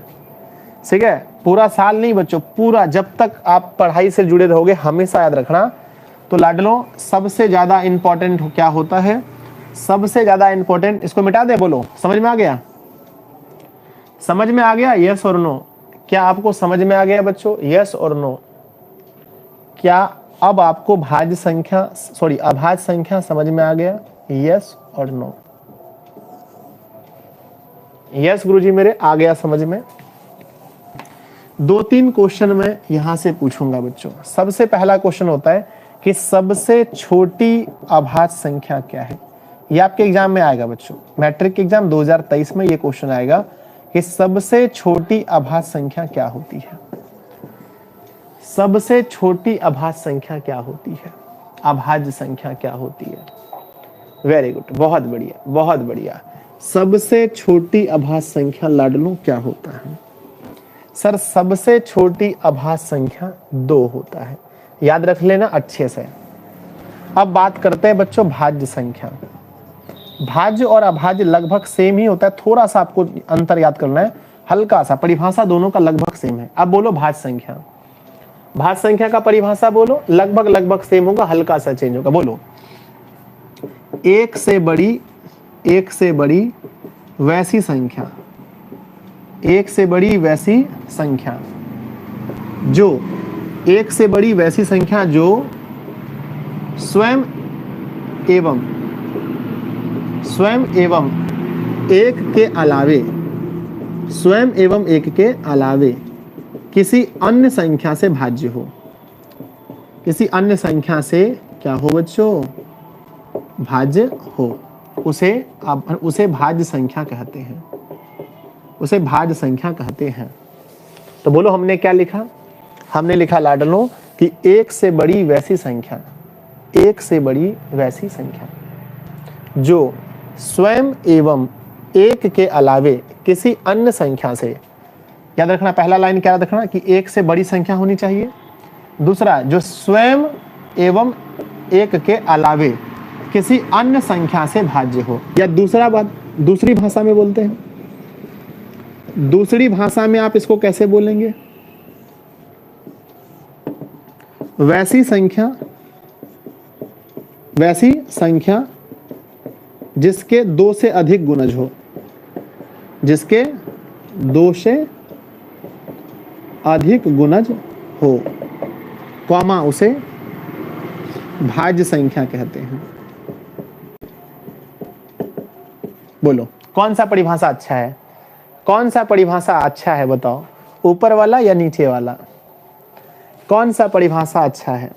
ठीक है, पूरा साल नहीं बच्चों, पूरा, जब तक आप पढ़ाई से जुड़े रहोगे हमेशा याद रखना। तो लाडलो सबसे ज्यादा इंपॉर्टेंट क्या होता है, सबसे ज्यादा इंपॉर्टेंट, इसको मिटा दे, बोलो समझ में आ गया, समझ में आ गया, यस और नो। क्या आपको समझ में आ गया बच्चों, यस और नो। क्या अब आपको भाज्य संख्या, सॉरी अभाज्य संख्या समझ में आ गया, यस और नो। यस गुरुजी मेरे, आ गया समझ में। 2-3 क्वेश्चन मैं यहां से पूछूंगा बच्चों। सबसे पहला क्वेश्चन होता है कि सबसे छोटी अभाज्य संख्या क्या है। ये आपके एग्जाम में आएगा बच्चों, मैट्रिक एग्जाम 2023 में ये क्वेश्चन आएगा कि सबसे छोटी अभाज्य संख्या क्या होती है। सबसे छोटी अभाज्य संख्या क्या होती है, अभाज्य संख्या क्या होती है। वेरी गुड, बहुत बढ़िया बहुत बढ़िया। सबसे छोटी अभाज्य संख्या लाडलों क्या होता है। सर सबसे छोटी अभाज्य संख्या 2 होता है, याद रख लेना अच्छे से। अब बात करते हैं बच्चों भाज्य संख्या। भाज्य और अभाज्य लगभग सेम ही होता है, थोड़ा सा आपको अंतर याद करना है, हल्का सा। परिभाषा दोनों का लगभग सेम है। अब बोलो भाज्य संख्या, भाज्य संख्या का परिभाषा बोलो। लगभग सेम होगा, हल्का सा चेंज होगा। बोलो एक से बड़ी वैसी संख्या, एक से बड़ी वैसी संख्या जो, एक से बड़ी वैसी संख्या जो स्वयं एवं एक के अलावे, स्वयं एवं एक के अलावे किसी अन्य संख्या से भाज्य हो। किसी अन्य संख्या से क्या हो बच्चों, भाज्य हो, उसे भाज्य संख्या कहते हैं, उसे भाज्य संख्या कहते हैं। तो बोलो हमने क्या लिखा, हमने लिखा लाडलों कि एक से बड़ी वैसी संख्या, एक से बड़ी वैसी संख्या जो स्वयं एवं एक के अलावे किसी अन्य संख्या से, याद रखना पहला लाइन क्या याद रखना कि एक से बड़ी संख्या होनी चाहिए। दूसरा जो स्वयं एवं एक के अलावे किसी अन्य संख्या से भाज्य हो। या दूसरा बात, दूसरी भाषा में बोलते हैं, दूसरी भाषा में आप इसको कैसे बोलेंगे, वैसी संख्या जिसके 2 से अधिक गुणज हो, जिसके 2 से अधिक गुणज हो, कॉमा उसे भाज्य संख्या कहते हैं। बोलो कौन सा परिभाषा अच्छा है, कौन सा परिभाषा अच्छा है बताओ, ऊपर वाला या नीचे वाला, कौन सा परिभाषा अच्छा है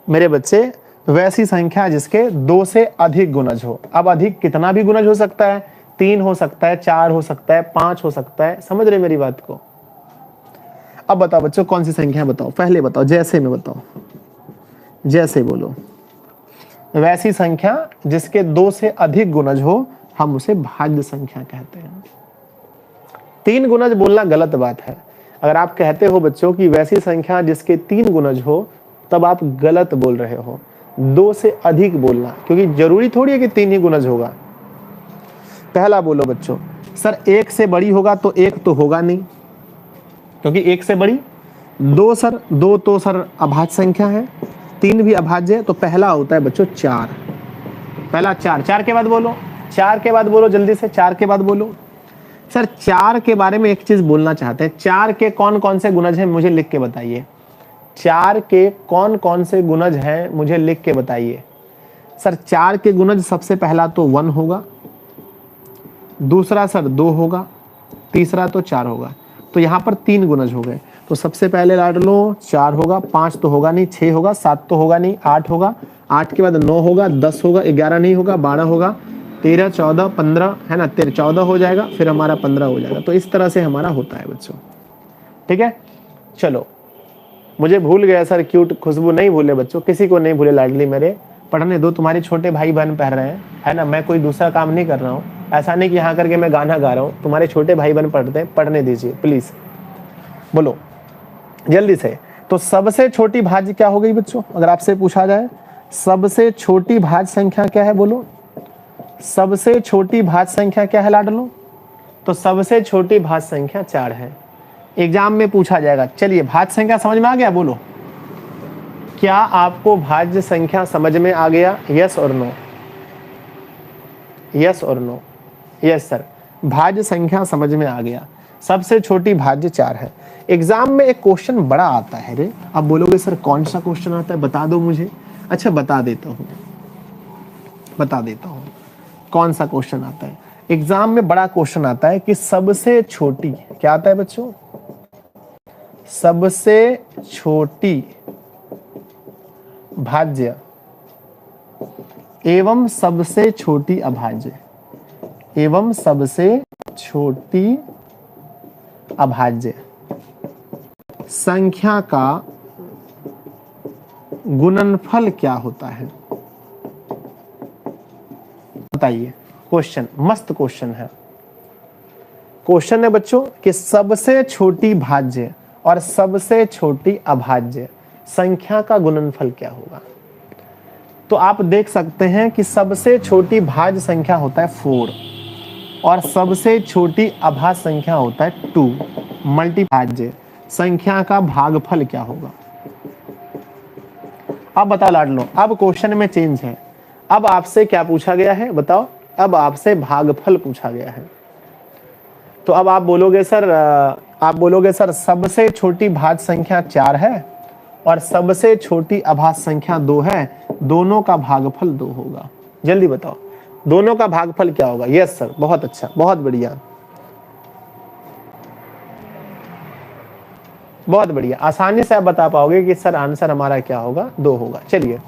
मेरे बच्चे। वैसी संख्या जिसके 2 से अधिक गुणज हो। अब अधिक कितना भी गुणज हो सकता है, 3 हो सकता है, 4 हो सकता है, 5 हो सकता है, समझ रहे मेरी बात को। अब बताओ बच्चों कौन सी संख्या बताओ, पहले बताओ जैसे में बताओ, जैसे बोलो। वैसी संख्या जिसके 2 से अधिक गुणज हो हम उसे भाज्य संख्या कहते हैं। 3 गुणज बोलना गलत बात है। अगर आप कहते हो बच्चों कि वैसी संख्या जिसके 3 गुणज हो तब आप गलत बोल रहे हो, 2 से अधिक बोलना, क्योंकि जरूरी थोड़ी है कि 3 ही गुणज होगा। पहला बोलो बच्चों, सर 1 से बड़ी होगा तो 1 तो होगा नहीं, क्योंकि 1 से बड़ी 2 सर, 2 तो सर अभाज्य संख्या है, 3 भी अभाज्य है, तो पहला होता है बच्चों 4। पहला 4, 4 के बाद बोलो, 4 के बाद बोलो जल्दी से, 4 के बाद बोलो। सर 4 के बारे में एक चीज बोलना चाहते हैं, 4 के कौन कौन से गुणज हैं मुझे लिख के बताइए। 4 के कौन कौन से गुणज हैं मुझे लिख के बताइए। सर 4 के गुणज सबसे पहला तो 1 होगा, दूसरा सर 2 होगा, तीसरा तो 4 होगा। तो यहाँ पर 3 गुणज हो गए। तो सबसे पहले लाड लो 4 होगा, 5 तो होगा नहीं, 6 होगा, 7 तो होगा नहीं, 8 होगा, 8 के बाद 9 होगा, 10 होगा, 11 नहीं होगा, 12 होगा, 13, 14, 15 है ना, 14 हो जाएगा, फिर हमारा 15 हो जाएगा। तो इस तरह से हमारा होता है बच्चों, ठीक है। चलो मुझे भूल गया सर, क्यूट खुशबू नहीं भूले बच्चों, किसी को नहीं भूले लाडली मेरे, पढ़ने दो, तुम्हारे छोटे भाई बहन पढ़ रहे हैं, है ना, मैं कोई दूसरा काम नहीं कर रहा हूँ। ऐसा नहीं कि यहाँ करके मैं गाना गा रहा हूँ, तुम्हारे छोटे भाई बहन पढ़ते हैं, पढ़ने दीजिए प्लीज। बोलो जल्दी से। तो सबसे छोटी भाज्य क्या हो गई बच्चों, अगर आपसे पूछा जाए सबसे छोटी भाज्य संख्या क्या है, बोलो सबसे छोटी भाज्य संख्या क्या है लाडलो। तो सबसे छोटी भाज्य संख्या 4 है, एग्जाम में पूछा जाएगा। चलिए भाज्य संख्या समझ में आ गया, बोलो क्या आपको भाज्य संख्या समझ में आ गया, यस और नो, यस और नो। यस सर, भाज्य संख्या समझ में आ गया, सबसे छोटी भाज्य 4 है। एग्जाम में एक क्वेश्चन बड़ा आता है रे, अब बोलोगे सर कौन सा क्वेश्चन आता है, बता दो मुझे। अच्छा बता देता हूँ, बता देता हूँ कौन सा क्वेश्चन आता है। एग्जाम में बड़ा क्वेश्चन आता है कि सबसे छोटी, क्या आता है बच्चों, सबसे छोटी भाज्य एवं सबसे छोटी अभाज्य, एवं सबसे छोटी अभाज्य संख्या का गुणनफल क्या होता है? बताइए। क्वेश्चन, मस्त क्वेश्चन है। क्वेश्चन है बच्चों कि सबसे छोटी भाज्य और सबसे छोटी अभाज्य संख्या का गुणनफल क्या होगा? तो आप देख सकते हैं कि सबसे छोटी भाज्य संख्या होता है 4 और सबसे छोटी अभाज्य संख्या होता है 2। मल्टीभाज्य संख्या का भागफल क्या होगा? अब बताओ लाडलो, अब क्वेश्चन में चेंज है। अब आपसे क्या पूछा गया है बताओ? अब आपसे भागफल पूछा गया है। तो अब आप बोलोगे सर सबसे छोटी भाज्य संख्या 4 है और सबसे छोटी अभाज्य संख्या 2 है, दोनों का भागफल 2 होगा। जल्दी बताओ दोनों का भागफल क्या होगा? यस सर, बहुत अच्छा, बहुत बढ़िया, बहुत बढ़िया। आसानी से आप बता पाओगे कि सर आंसर हमारा क्या होगा? 2 होगा। चलिए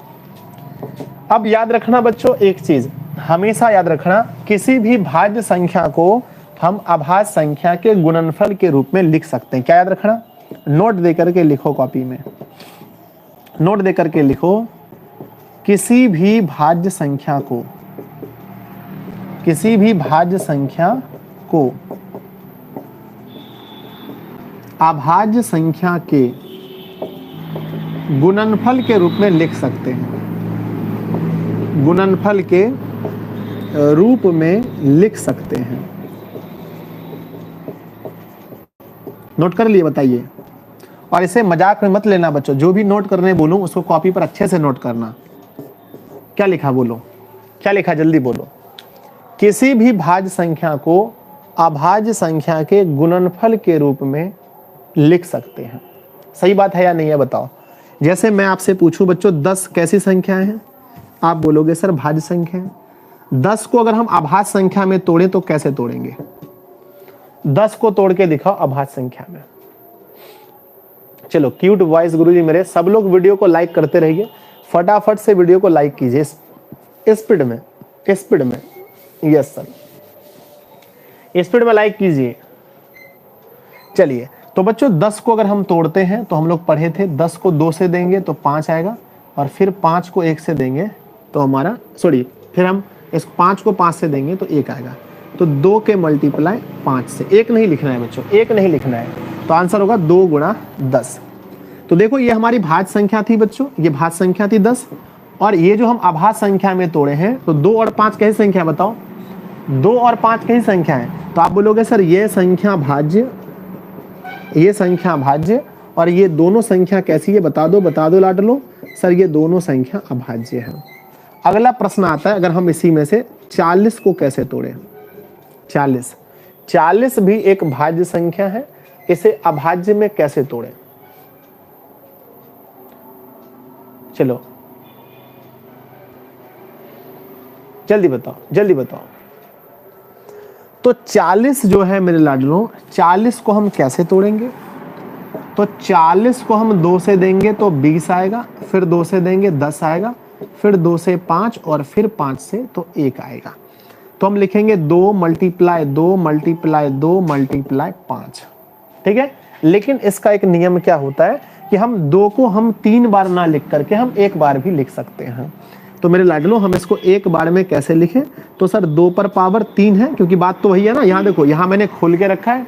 अब याद रखना बच्चों एक चीज, हमेशा याद रखना, किसी भी भाज्य संख्या को हम अभाज्य संख्या के गुणनफल के रूप में लिख सकते हैं। क्या याद रखना? नोट देकर के लिखो, कॉपी में नोट देकर के लिखो, किसी भी भाज्य संख्या को, किसी भी भाज्य संख्या को अभाज्य संख्या के गुणनफल के रूप में लिख सकते हैं, गुणनफल के रूप में लिख सकते हैं। नोट कर लिए? बताइए। और इसे मजाक में मत लेना बच्चों, जो भी नोट करने बोलूं उसको कॉपी पर अच्छे से नोट करना। क्या लिखा बोलो, क्या लिखा? जल्दी बोलो। किसी भी भाज्य संख्या को अभाज्य संख्या के गुणनफल के रूप में लिख सकते हैं। सही बात है या नहीं है बताओ? जैसे मैं आपसे पूछूं बच्चों 10 कैसी संख्याएं हैं? आप बोलोगे सर भाज्य संख्या है। 10 को अगर हम अभाज्य संख्या में तोड़ें तो कैसे तोड़ेंगे? 10 को तोड़ के दिखाओ अभाज्य संख्या में। चलो क्यूट वॉइस गुरुजी मेरे, सब लोग वीडियो को लाइक करते रहिए, फटाफट से वीडियो को लाइक कीजिए, स्पीड में, स्पीड में। यस सर, स्पीड में लाइक कीजिए। चलिए तो बच्चों 10 को अगर हम तोड़ते हैं तो हम लोग पढ़े थे 10 को 2 से देंगे तो 5 आएगा, और फिर 5 को 1 से देंगे तो हमारा फिर हम इस 5 को 5 से देंगे तो 1 आएगा। तो 2 के मल्टीप्लाई 5 से, 1 नहीं लिखना है बच्चों, 1 नहीं लिखना है, तो आंसर होगा 2 गुणा 10। तो देखो ये हमारी भाज्य संख्या थी बच्चों, ये भाज्य संख्या थी 10, और ये जो हम अभाज्य संख्या में तोड़े हैं तो 2 और 5 कैसी संख्या बताओ? 2 और 5 कैसी संख्या है? तो आप बोलोगे सर ये संख्या भाज्य, ये संख्या भाज्य, और ये दोनों संख्या कैसी है? बता दो लाडलो। सर ये दोनों संख्या अभाज्य है। अगला प्रश्न आता है, अगर हम इसी में से 40 को कैसे तोड़ें? 40 भी एक भाज्य संख्या है, इसे अभाज्य में कैसे तोड़ें? चलो जल्दी बताओ, जल्दी बताओ। तो 40 जो है मेरे लाडलों, 40 को हम कैसे तोड़ेंगे? तो 40 को हम 2 से देंगे तो 20 आएगा, फिर 2 से देंगे 10 आएगा, फिर 2 से 5, और फिर 5 से तो 1 आएगा। तो हम लिखेंगे 2 मल्टीप्लाई 2 मल्टीप्लाई 2 मल्टीप्लाई 5। ठीक है, लेकिन इसका एक नियम क्या होता है कि हम 2 को हम 3 बार ना लिख करके हम 1 बार भी लिख सकते हैं। तो मेरे लाडलो हम इसको 1 बार में कैसे लिखें? तो सर 2 पर पावर 3 है, क्योंकि बात तो वही है ना। यहाँ देखो, यहाँ मैंने खोल के रखा है,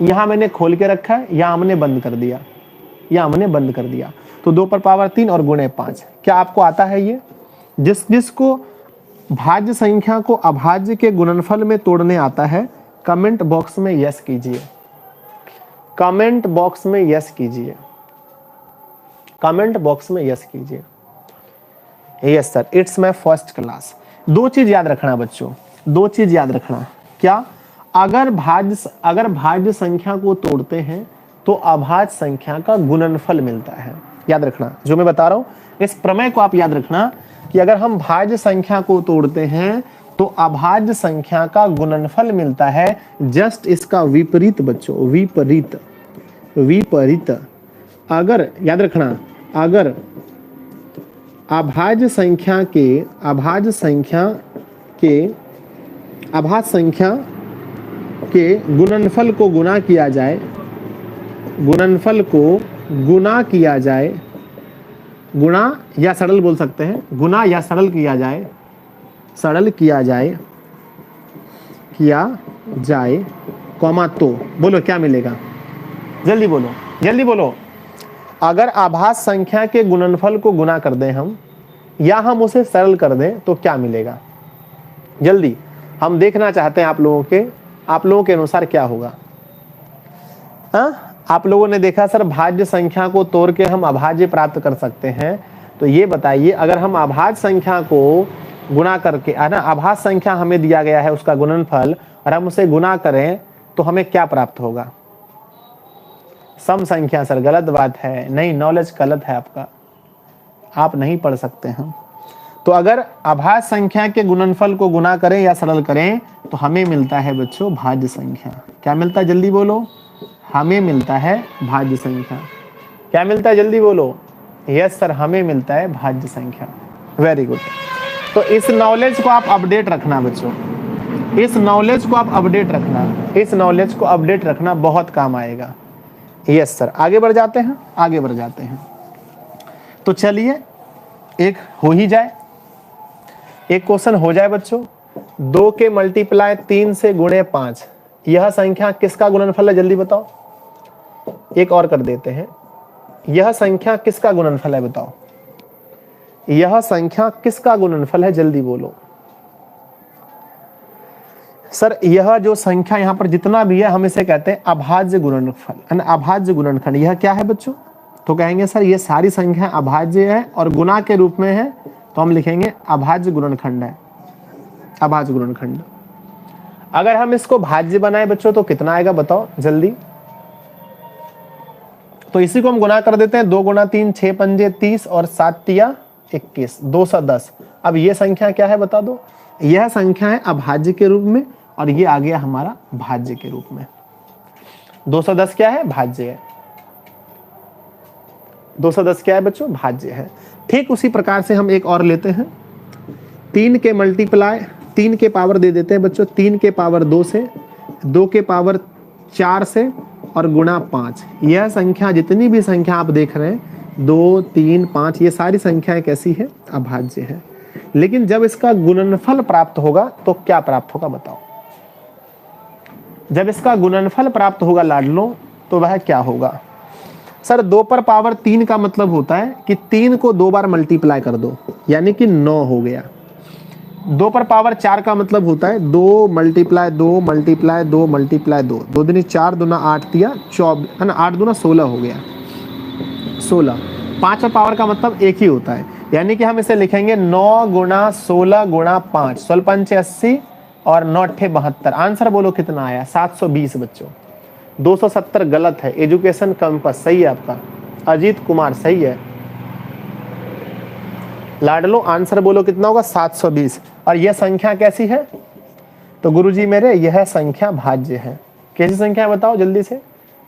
यहाँ मैंने खोल के रखा है, यहाँ हमने बंद कर दिया, यहाँ हमने बंद कर दिया। तो 2 पर पावर 3 और गुणे 5। क्या आपको आता है ये? जिसको भाज्य संख्या को अभाज्य के गुणनफल में तोड़ने आता है, कमेंट बॉक्स में यस कीजिए, कमेंट बॉक्स में यस कीजिए, कमेंट बॉक्स में यस कीजिए। Yes sir, it's my first class. 2 चीज याद रखना बच्चों, 2 चीज याद रखना। क्या? अगर भाज्य संख्या को तोड़ते हैं तो अभाज्य संख्या का गुणनफल मिलता है। याद रखना जो मैं बता रहा हूं, इस प्रमेय को आप याद रखना कि अगर हम भाज्य संख्या को तोड़ते हैं तो अभाज्य संख्या का गुणनफल मिलता है जस्ट इसका विपरीत बच्चों, विपरीत, विपरीत। अगर याद रखना, अगर अभाज्य संख्या के गुणनफल को गुणा किया जाए, गुणनफल को गुणा किया जाए, गुणा या सरल बोल सकते हैं, गुणा या सरल किया जाए, सरल किया जाए कॉमा, तो बोलो क्या मिलेगा, जल्दी बोलो, जल्दी बोलो। अगर आभाज्य संख्या के गुणनफल को गुणा कर दें हम, या हम उसे सरल कर दें, तो क्या मिलेगा, जल्दी हम देखना चाहते हैं आप लोगों के अनुसार क्या होगा। आप लोगों ने देखा सर भाज्य संख्या को तोड़ के हम अभाज्य प्राप्त कर सकते हैं, तो ये बताइए अगर हम अभाज्य संख्या को गुणा करके, है ना, अभाज्य संख्या हमें दिया गया है उसका गुणनफल, और हम उसे गुणा करें तो हमें क्या प्राप्त होगा, सम संख्या। सर गलत बात है, नहीं, नॉलेज गलत है आपका, आप नहीं पढ़ सकते हैं। तो अगर अभाज्य संख्या के गुणनफल को गुणा करें या सरल करें तो हमें मिलता है बच्चों भाज्य संख्या। क्या मिलता है, जल्दी बोलो, हमें मिलता है भाज्य संख्या। क्या मिलता है, जल्दी बोलो। यस सर, हमें मिलता है भाज्य संख्या। Very good. तो इस नॉलेज को आप अपडेट रखना बच्चों, इस नॉलेज को आप अपडेट रखना, इस नॉलेज को अपडेट रखना बहुत काम आएगा। यस सर, आगे बढ़ जाते हैं, आगे बढ़ जाते हैं। तो चलिए एक हो ही जाए, एक क्वेश्चन हो जाए बच्चों। 2 के मल्टीप्लाई 3 से गुणे 5, यह संख्या किसका गुणनफल है, जल्दी बताओ। एक और कर देते हैं, यह संख्या किसका गुणनफल है बताओ, यह संख्या किसका गुणनफल है, जल्दी बोलो। सर यह जो संख्या यहाँ पर जितना भी है हम इसे कहते हैं अभाज्य गुणनफल, अभाज्य गुणनखंड। यह क्या है बच्चों, तो कहेंगे सर ये सारी संख्या अभाज्य है और गुणा के रूप में है, तो हम लिखेंगे अभाज्य गुणनखंड है, अभाज्य गुणनखंड। अगर हम इसको भाज्य बनाए बच्चों तो कितना आएगा बताओ जल्दी। तो इसी को हम गुणा कर देते हैं, 2 गुणा 3 6 पंजे 30 और 7 तिया 21, 210। अब ये संख्या क्या है बता दो, यह संख्या है अभाज्य के रूप में और ये आ गया हमारा भाज्य के रूप में। 210 क्या है, भाज्य है। 210 क्या है बच्चों, भाज्य है। ठीक उसी प्रकार से हम एक और लेते हैं, 3 के मल्टीप्लाई 3 के पावर दे देते हैं बच्चों, 3 के पावर 2 से, 2 के पावर 4 से और गुणा 5। यह संख्या जितनी भी संख्या आप देख रहे हैं 2 3 5, ये सारी संख्याएं कैसी है, अभाज्य है। लेकिन जब इसका गुणनफल प्राप्त होगा तो क्या प्राप्त होगा बताओ। जब इसका गुणनफल प्राप्त होगा लाडलो तो वह क्या होगा। सर 2 पर पावर 3 का मतलब होता है कि 3 को 2 बार मल्टीप्लाई कर दो, यानी कि 9 हो गया। 2 पर पावर 4 का मतलब होता है 2 मल्टीप्लाई 2 मल्टीप्लाई 2 मल्टीप्लाई 2, 2 दूनी 4 दूना 8 दिया 24, है ना, 8 दूना 16 हो गया, 16। 5 पर पावर का मतलब एक ही होता है, यानी कि हम इसे लिखेंगे 9 गुणा 16 गुणा 5, 16 पंच 80 और 9 अट्ठे 72। आंसर बोलो कितना आया, 720 बच्चों। 270 गलत है, एजुकेशन कैंपस सही है आपका, अजीत कुमार सही है। लाडलो आंसर बोलो कितना होगा, 720। और यह संख्या कैसी है, तो गुरुजी मेरे यह संख्या भाज्य है। कैसी संख्या बताओ जल्दी से,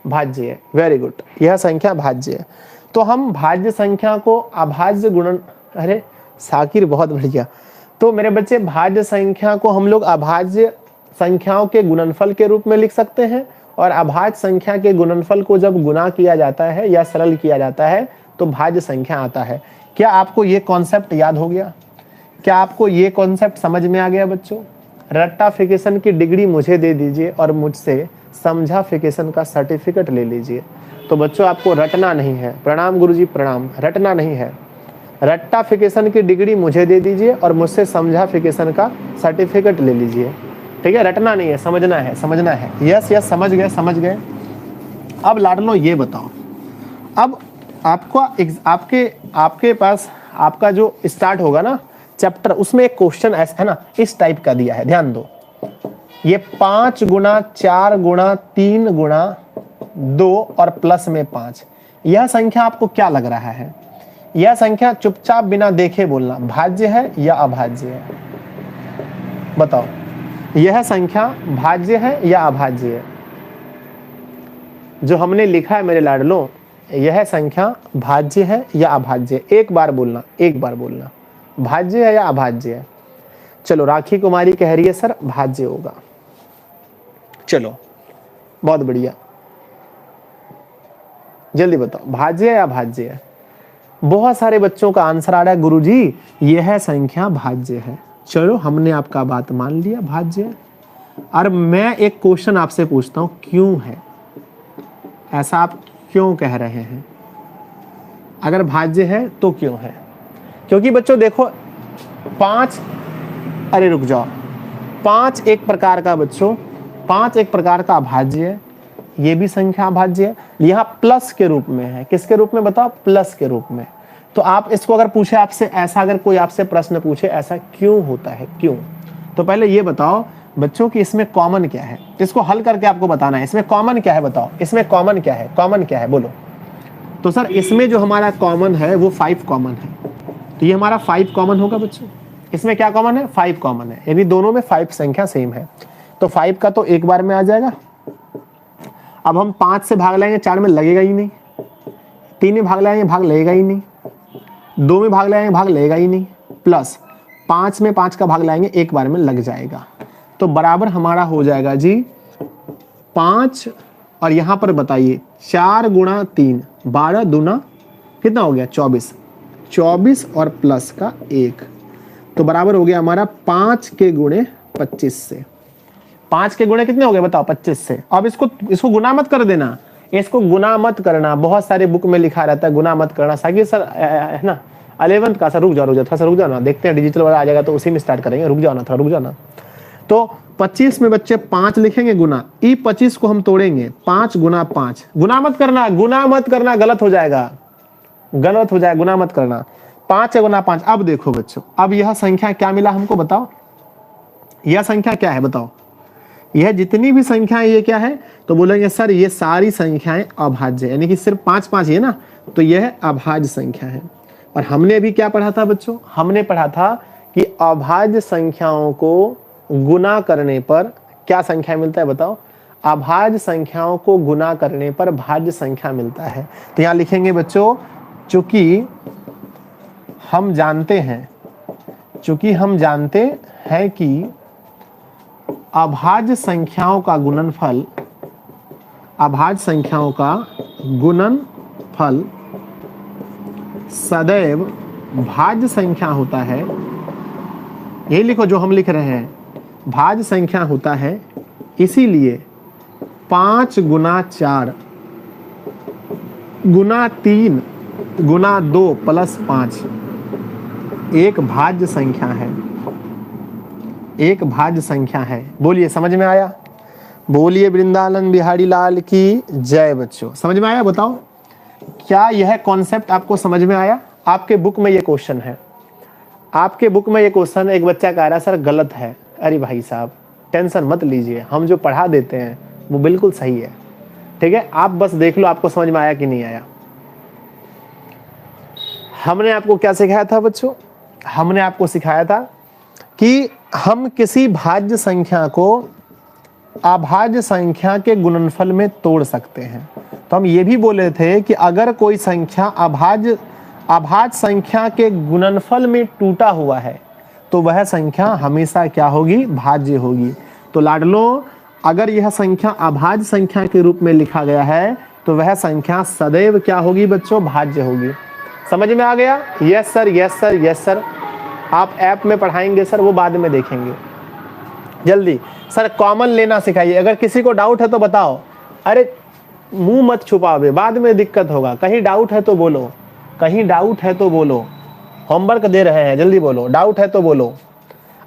भाज्य है। वेरी गुड, यह संख्या भाज्य है। तो हम भाज्य संख्या को अभाज्य गुणन, अरे साकिर बहुत बढ़िया। तो मेरे बच्चे भाज्य संख्या को हम लोग अभाज्य संख्याओं के गुणनफल के रूप में लिख सकते हैं, और अभाज्य संख्या के गुणनफल को जब गुणा किया जाता है या सरल किया जाता है तो भाज्य संख्या आता है। क्या आपको ये कॉन्सेप्ट याद हो गया, क्या आपको ये कॉन्सेप्ट समझ में आ गया बच्चों। रट्टाफिकेशन की डिग्री मुझे दे दीजिए और मुझसे समझाफिकेशन का सर्टिफिकेट ले लीजिए। तो बच्चों आपको रटना नहीं है, प्रणाम गुरुजी प्रणाम, रटना नहीं है। रट्टाफिकेशन की डिग्री मुझे दे दीजिए और मुझसे समझाफिकेशन का सर्टिफिकेट ले लीजिए, ठीक है। रटना नहीं है, समझना है, समझना है। यस यस, समझ गए समझ गए। अब लाडलो ये बताओ, अब आपको आपके पास आपका जो स्टार्ट होगा ना चैप्टर, उसमें एक क्वेश्चन ऐसा है ना, इस टाइप का दिया है, ध्यान दो। ये 5 गुणा 4 गुणा 3 गुणा 2 और प्लस में 5, यह संख्या आपको क्या लग रहा है। यह संख्या चुपचाप बिना देखे बोलना, भाज्य है या अभाज्य है। बताओ, यह संख्या भाज्य है या अभाज्य है? जो हमने लिखा है मेरे लाडलो, यह संख्या भाज्य है या अभाज्य है? एक बार बोलना, एक बार बोलना, भाज्य है या अभाज्य है? चलो, राखी कुमारी कह रही है सर भाज्य होगा। चलो, बहुत बढ़िया, जल्दी बताओ, भाज्य है या अभाज्य है? बहुत सारे बच्चों का आंसर आ रहा है गुरुजी यह संख्या भाज्य है। चलो, हमने आपका बात मान लिया, भाज्य है। और मैं एक क्वेश्चन आपसे पूछता हूं, क्यों है ऐसा? आप क्यों कह रहे हैं? अगर भाज्य है तो क्यों है? क्योंकि बच्चों देखो, 5, अरे रुक जाओ, 5 एक प्रकार का, बच्चों 5 एक प्रकार का अभाज्य है, ये भी संख्या अभाज्य है, यहाँ प्लस के रूप में है। किसके रूप में बताओ? प्लस के रूप में। तो आप इसको अगर पूछे आपसे ऐसा, अगर कोई आपसे प्रश्न पूछे ऐसा क्यों होता है, क्यों, तो पहले ये बताओ बच्चों कि इसमें कॉमन क्या है। इसको हल करके आपको बताना है, इसमें कॉमन क्या है, बताओ इसमें कॉमन क्या है, कॉमन क्या है बोलो। तो सर इसमें जो हमारा कॉमन है वो 5 कॉमन है, तो ये हमारा 5 कॉमन होगा बच्चों। इसमें क्या कॉमन है? 5 कॉमन है, यानी दोनों में 5 संख्या सेम है। तो 5 का तो एक बार में आ जाएगा। अब हम 5 से भाग लाएंगे, 4 में लगेगा ही नहीं। 3 में भाग लाएंगे, भाग लगेगा ही नहीं। 2 में भाग लाएंगे, भाग लगेगा ही नहीं। प्लस 5 में 5 का भाग लाएंगे, एक बार में लग जाएगा। तो बराबर हमारा हो जाएगा जी 5, और यहां पर बताइए 4 गुणा 3, 12 दूना कितना हो गया? 24। 24 और प्लस का 1, तो बराबर हो गया हमारा 5 के गुणे 25 से। 5 के गुणे कितने हो गए बताओ? 25 से। अब इसको गुना मत कर देना, इसको गुना मत करना। बहुत सारे बुक में लिखा रहता है गुना मत करना। साकिब सर है ना 11th का, सर रुक जाओ थोड़ा सा, रुक जाओ ना, देखते हैं डिजिटल वाला आ जाएगा तो उसी में स्टार्ट करेंगे। रुक जाओ ना, थोड़ा रुक जाओ ना। तो 25 में बच्चे 5 लिखेंगे गुना, ई 25 को हम तोड़ेंगे, 5 गुना 5। गुना मत करना, गुना मत करना, गलत हो जाएगा, गलत हो जाएगा, गुना मत करना। 5 गुना 5। अब देखो बच्चों, अब यह संख्या क्या मिला हमको बताओ? यह संख्या क्या है बताओ? यह जितनी भी संख्याएं ये क्या है? तो बोलेंगे सर ये सारी संख्याएं अभाज्य, यानी कि सिर्फ 5 5 ही है ना, तो यह अभाज्य संख्या है। और हमने अभी क्या पढ़ा था बच्चों? हमने पढ़ा था कि अभाज्य संख्याओं को गुना करने पर क्या संख्या मिलता है बताओ? अभाज्य संख्याओं को गुना करने पर भाज्य संख्या मिलता है। तो यहां लिखेंगे बच्चों, चूंकि हम जानते हैं कि अभाज्य संख्याओं का गुणनफल सदैव भाज्य संख्या होता है। यही लिखो जो हम लिख रहे हैं, भाज्य संख्या होता है, इसीलिए 5 गुना 4 गुना 3 गुना 2 प्लस 5 एक भाज्य संख्या है, एक भाज्य संख्या है। बोलिए समझ में आया? बोलिए वृंदावन बिहारी लाल की जय। बच्चों समझ में आया? बताओ क्या यह कॉन्सेप्ट आपको समझ में आया? आपके बुक में ये क्वेश्चन है, आपके बुक में ये क्वेश्चन, एक बच्चा कह रहा है सर गलत है। अरे भाई साहब टेंशन मत लीजिए, हम जो पढ़ा देते हैं वो बिल्कुल सही है, ठीक है? आप बस देख लो आपको समझ में आया कि नहीं आया। हमने आपको क्या सिखाया था बच्चों? हमने आपको सिखाया था कि हम किसी भाज्य संख्या को अभाज्य संख्या के गुणनफल में तोड़ सकते हैं। तो हम ये भी बोले थे कि अगर कोई संख्या अभाज्य संख्या के गुणनफल में टूटा हुआ है तो वह संख्या हमेशा क्या होगी? भाज्य होगी। तो लाडलो, अगर यह संख्या अभाज्य संख्या के रूप में लिखा गया है तो वह संख्या सदैव क्या होगी बच्चों? भाज्य होगी। समझ में आ गया? Yes sir, yes sir, yes sir. आप ऐप में पढ़ाएंगे सर, वो बाद में देखेंगे। जल्दी सर कॉमन लेना सिखाइए। अगर किसी को डाउट है तो बताओ। अरे मुंह मत छुपाओ, बाद में दिक्कत होगा। कहीं डाउट है तो बोलो, कहीं डाउट है तो बोलो। होमवर्क दे रहे हैं, जल्दी बोलो, डाउट है तो बोलो।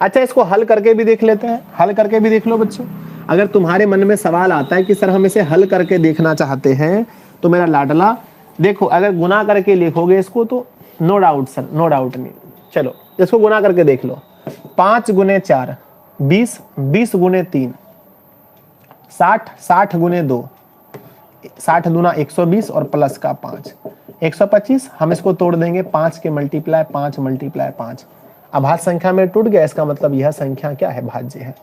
अच्छा इसको हल करके भी देख लेते हैं, हल करके भी देख लो बच्चों। अगर तुम्हारे मन में सवाल आता है कि सर हम इसे हल करके देखना चाहते हैं, तो मेरा लाडला देखो, अगर गुना करके लिखोगे इसको तो no doubt sir, no doubt नहीं। चलो इसको गुना करके देख लो। 5 गुने 4 20, 20 गुने 3 60, 60 गुने 2 60 दूना 120 और प्लस का 5 125। हम इसको तोड़ देंगे 5 के मल्टीप्लाई 5 मल्टीप्लाई 5। अभाज्य संख्या में टूट गया, इसका मतलब यह संख्या क्या है, भाज्य है।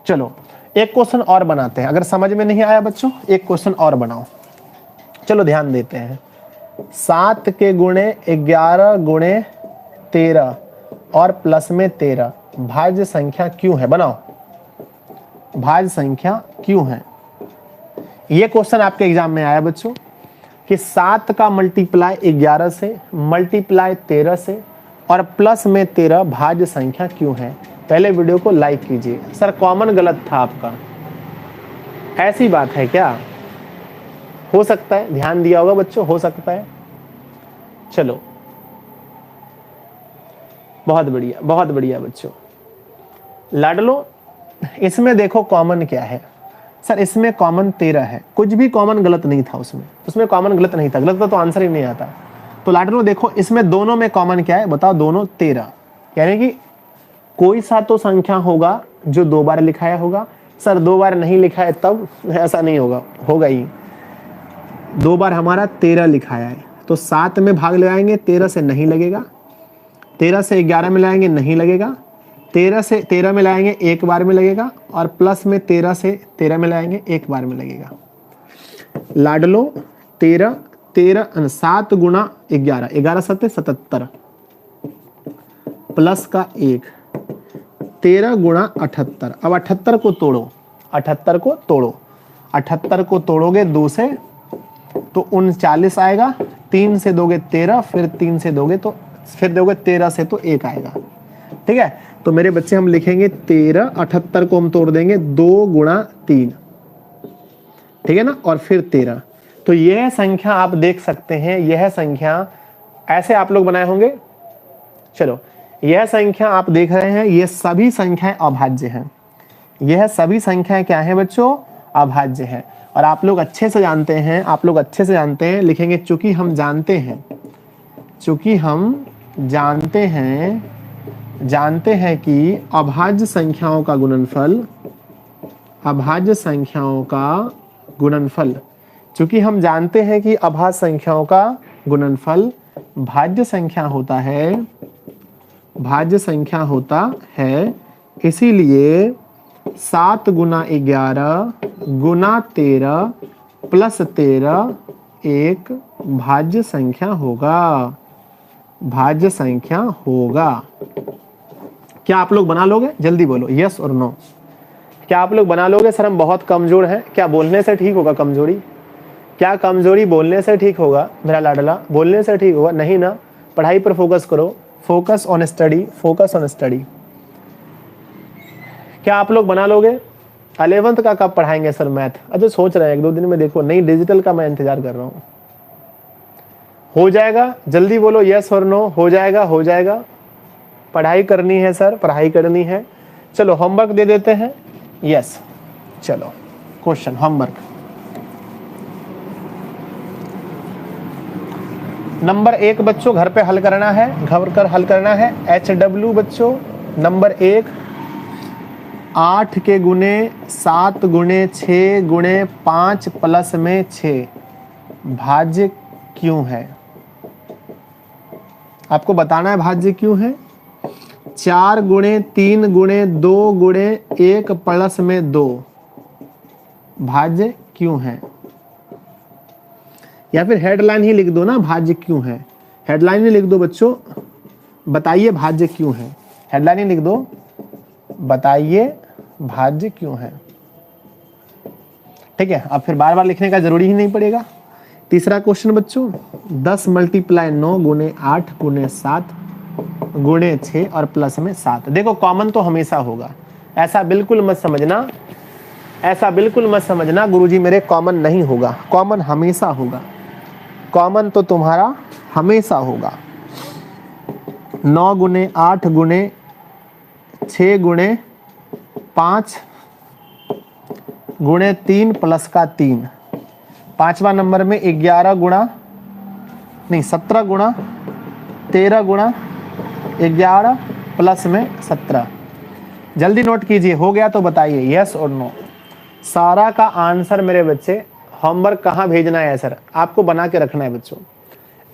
चलो एक क्वेश्चन और बनाते हैं, अगर समझ में नहीं आया बच्चों एक क्वेश्चन और बनाओ। चलो ध्यान देते हैं। 7 के गुणे 11 गुणे 13 और प्लस में 13 भाज्य संख्या क्यों है, बनाओ। भाज्य संख्या क्यों है, ये क्वेश्चन आपके एग्जाम में आया बच्चों कि 7 का मल्टीप्लाई 11 से मल्टीप्लाई 13 से और प्लस में 13 भाज्य संख्या क्यों है। पहले वीडियो को लाइक कीजिए। सर कॉमन गलत था आपका, ऐसी बात है क्या, हो सकता है ध्यान दिया होगा बच्चों, हो सकता है। चलो बहुत बढ़िया बहुत बढ़िया बच्चों। लाडलो इसमें देखो कॉमन क्या है। सर इसमें कॉमन 13 है, कुछ भी कॉमन गलत नहीं था उसमें कॉमन गलत नहीं था, गलत था तो आंसर ही नहीं आता। तो लाडलो देखो इसमें दोनों में कॉमन क्या है बताओ, दोनों 13, यानी कि कोई सा तो संख्या होगा जो 2 बार लिखाया होगा। सर 2 बार नहीं लिखा है तब, ऐसा नहीं होगा, होगा ही 2 बार हमारा 13 लिखाया है, तो 7 में भाग लगाएंगे 13 से नहीं लगेगा, 13 से 11 में लाएंगे नहीं लगेगा, 13 से 13 में लाएंगे 1 बार में लगेगा, और प्लस में 13 से 13 में लाएंगे 1 बार में लगेगा। लाडलो 13 7 गुणा 11 11 7 77 प्लस का 1 13 गुणा 78। अब 78 को तोड़ो, 78 को तोड़ो, 78 को तोड़ोगे 2 से तो 39 आएगा, 3 से दोगे 13, फिर 3 से दोगे तो फिर दोगे 13 से तो 1 आएगा। ठीक है, तो मेरे बच्चे हम लिखेंगे 13, 78 को हम तोड़ देंगे 2 गुणा 3, ठीक है ना, और फिर 13। तो यह संख्या आप देख सकते हैं, यह संख्या ऐसे आप लोग बनाए होंगे। चलो यह संख्या आप देख रहे हैं, ये सभी संख्याएं अभाज्य हैं, यह सभी संख्याएं क्या हैं बच्चों, अभाज्य हैं। और आप लोग अच्छे से जानते हैं, आप लोग अच्छे से जानते हैं, लिखेंगे चूंकि हम जानते हैं, चूंकि हम जानते हैं कि अभाज्य संख्याओं का गुणनफल, अभाज्य संख्याओं का गुणनफल, चूंकि हम जानते हैं कि अभाज्य संख्याओं का गुणनफल भाज्य संख्या होता है, भाज्य संख्या होता है, इसीलिए 7 गुना 11 गुना 13 प्लस 13 एक भाज्य संख्या होगा, भाज्य संख्या होगा। क्या आप लोग बना लोगे, जल्दी बोलो यस और नो, क्या आप लोग बना लोगे। सर हम बहुत कमजोर हैं, क्या बोलने से ठीक होगा कमजोरी, क्या कमजोरी बोलने से ठीक होगा मेरा लाडला, बोलने से ठीक होगा नहीं ना। पढ़ाई पर फोकस करो, focus on study, focus on study. क्या आप लोग बना लोगे। 11th का कब पढ़ाएंगे सर मैथ, अच्छा सोच रहे हैं 1-2 दिन में, देखो नहीं डिजिटल का मैं इंतजार कर रहा हूँ। हो जाएगा, जल्दी बोलो यस और नो, हो जाएगा हो जाएगा। पढ़ाई करनी है सर, पढ़ाई करनी है। चलो होमवर्क दे देते हैं, यस चलो क्वेश्चन होमवर्क नंबर 1 बच्चों घर पे हल करना है, घर कर हल करना है। HW बच्चों नंबर 1, 8 के गुणे 7 गुणे 6 गुणे 5 प्लस में 6 भाज्य क्यों है, आपको बताना है भाज्य क्यों है। 4 गुणे 3 गुणे 2 गुणे 1 प्लस में 2 भाज्य क्यों है, या फिर हेडलाइन ही लिख दो ना, भाज्य क्यों है, हेडलाइन ही लिख दो बच्चों, बताइए भाज्य क्यों है, हेडलाइन ही लिख दो, बताइए भाज्य क्यों है। ठीक है, अब फिर बार बार लिखने का जरूरी ही नहीं पड़ेगा। तीसरा क्वेश्चन बच्चों, 10 मल्टीप्लाई 9 गुणे 8 गुणे 7 गुणे 6 और प्लस में 7। देखो कॉमन तो हमेशा होगा, ऐसा बिल्कुल मत समझना, ऐसा बिल्कुल मत समझना गुरुजी मेरे कॉमन नहीं होगा, कॉमन हमेशा होगा, कॉमन तो तुम्हारा हमेशा होगा। 9 गुणे 8 गुणे 6 गुणे 5 गुणे 3 प्लस का 3, 5वां नंबर में 11 गुणा नहीं 17 गुणा 13 गुणा 11 प्लस में 17। जल्दी नोट कीजिए, हो गया तो बताइए यस और नो। सारा का आंसर मेरे बच्चे होमवर्क कहाँ भेजना है सर, आपको बना के रखना है बच्चों,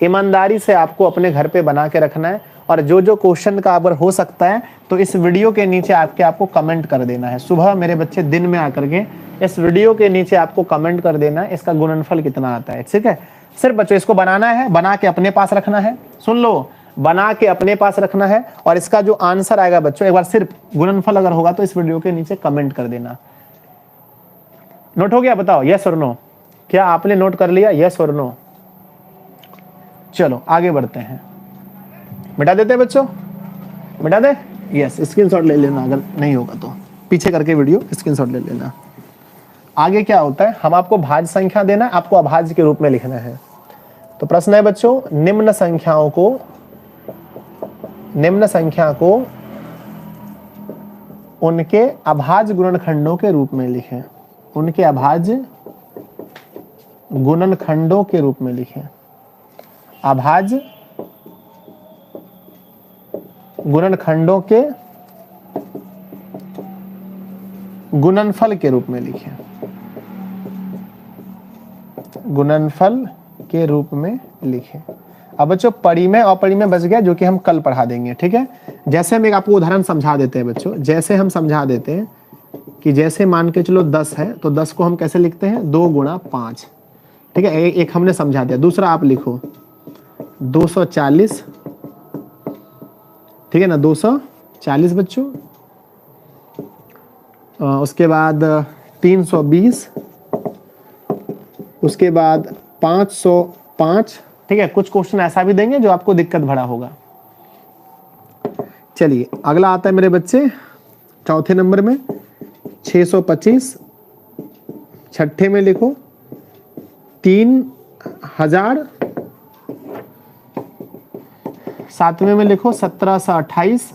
ईमानदारी से आपको अपने घर पे बना के रखना है और जो जो क्वेश्चन का अगर हो सकता है तो इस वीडियो के नीचे आपको कमेंट कर देना है। सुबह मेरे बच्चे दिन में आकर के इस वीडियो के नीचे आपको कमेंट कर देना है इसका गुणनफल कितना आता है, ठीक है। सिर्फ बच्चों इसको बनाना है, बना के अपने पास रखना है, सुन लो, बना के अपने पास रखना है। और इसका जो आंसर आएगा बच्चों, एक बार सिर्फ गुणनफल अगर होगा तो इस वीडियो के नीचे कमेंट कर देना। नोट हो गया? बताओ यस और नो। क्या आपने नोट कर लिया? यस और नो। चलो आगे बढ़ते हैं। मिटा देते हैं बच्चों, मिटा दे? यस, स्क्रीनशॉट ले लेना, अगर नहीं होगा तो पीछे करके वीडियो स्क्रीनशॉट ले लेना। आगे क्या होता है, हम आपको भाज्य संख्या देना है, आपको अभाज्य के रूप में लिखना है। तो प्रश्न है बच्चों, निम्न संख्या को उनके अभाज्य गुणनखंडों के रूप में लिखें। उनके अभाज्य गुणनखंडों के रूप में लिखें। अभाज्य गुणनखंडों के गुणनफल के रूप में लिखें। गुणनफल के रूप में लिखें। अब बच्चों परिमेय अपरिमेय बच गया, जो कि हम कल पढ़ा देंगे, ठीक है। जैसे हम एक आपको उदाहरण समझा देते हैं बच्चों, जैसे हम समझा देते हैं कि जैसे मान के चलो 10 है तो 10 को हम कैसे लिखते हैं, 2 गुणा 5, ठीक है। एक हमने समझा दिया। दूसरा आप लिखो 240, ठीक है ना, 240 बच्चों। उसके बाद 320, उसके बाद 505, ठीक है। कुछ क्वेश्चन ऐसा भी देंगे जो आपको दिक्कत भरा होगा। चलिए अगला आता है मेरे बच्चे चौथे नंबर में 625, छठे में लिखो 3000, सातवें में लिखो 1728,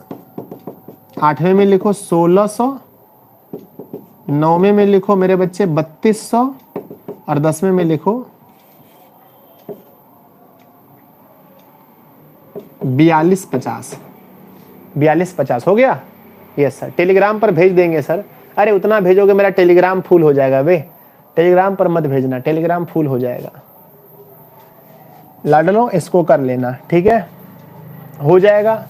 आठवें में लिखो 1600, नौवें में लिखो मेरे बच्चे 3200 और 10वें में लिखो 4250। 4250 हो गया? Yes sir. टेलीग्राम पर भेज देंगे सर। अरे उतना भेजोगे मेरा टेलीग्राम फुल हो जाएगा बे, टेलीग्राम पर मत भेजना, टेलीग्राम फुल हो जाएगा। लाडलो इसको कर लेना, ठीक है, हो जाएगा।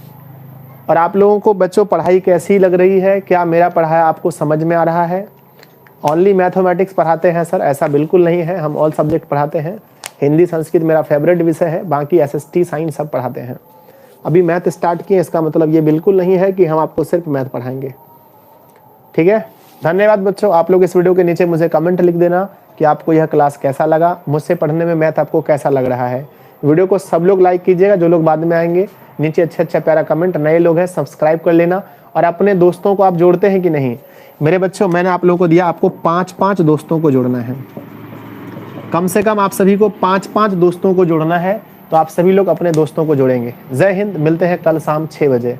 और आप लोगों को बच्चों पढ़ाई कैसी लग रही है? क्या मेरा पढ़ाया आपको समझ में आ रहा है? ओनली मैथमेटिक्स पढ़ाते हैं सर? ऐसा बिल्कुल नहीं है, हम ऑल सब्जेक्ट पढ़ाते हैं। हिंदी संस्कृत मेरा फेवरेट विषय है, बाकी SST साइंस सब पढ़ाते हैं। अभी मैथ स्टार्ट किए, इसका मतलब ये बिल्कुल नहीं है कि हम आपको सिर्फ मैथ पढ़ाएंगे, ठीक है। धन्यवाद बच्चों। आप लोग इस वीडियो के नीचे मुझे कमेंट लिख देना कि आपको यह क्लास कैसा लगा, मुझसे पढ़ने में मैथ आपको कैसा लग रहा है। वीडियो को सब लोग लाइक कीजिएगा, जो लोग बाद में आएंगे नीचे अच्छा प्यारा कमेंट, नए लोग हैं सब्सक्राइब कर लेना। और अपने दोस्तों को आप जोड़ते हैं कि नहीं? मेरे बच्चों मैंने आप लोगों को दिया, आपको 5-5 दोस्तों को जोड़ना है, कम से कम आप सभी को 5-5 दोस्तों को जोड़ना है। तो आप सभी लोग अपने दोस्तों को जोड़ेंगे। जय हिंद, मिलते हैं कल शाम 6 बजे।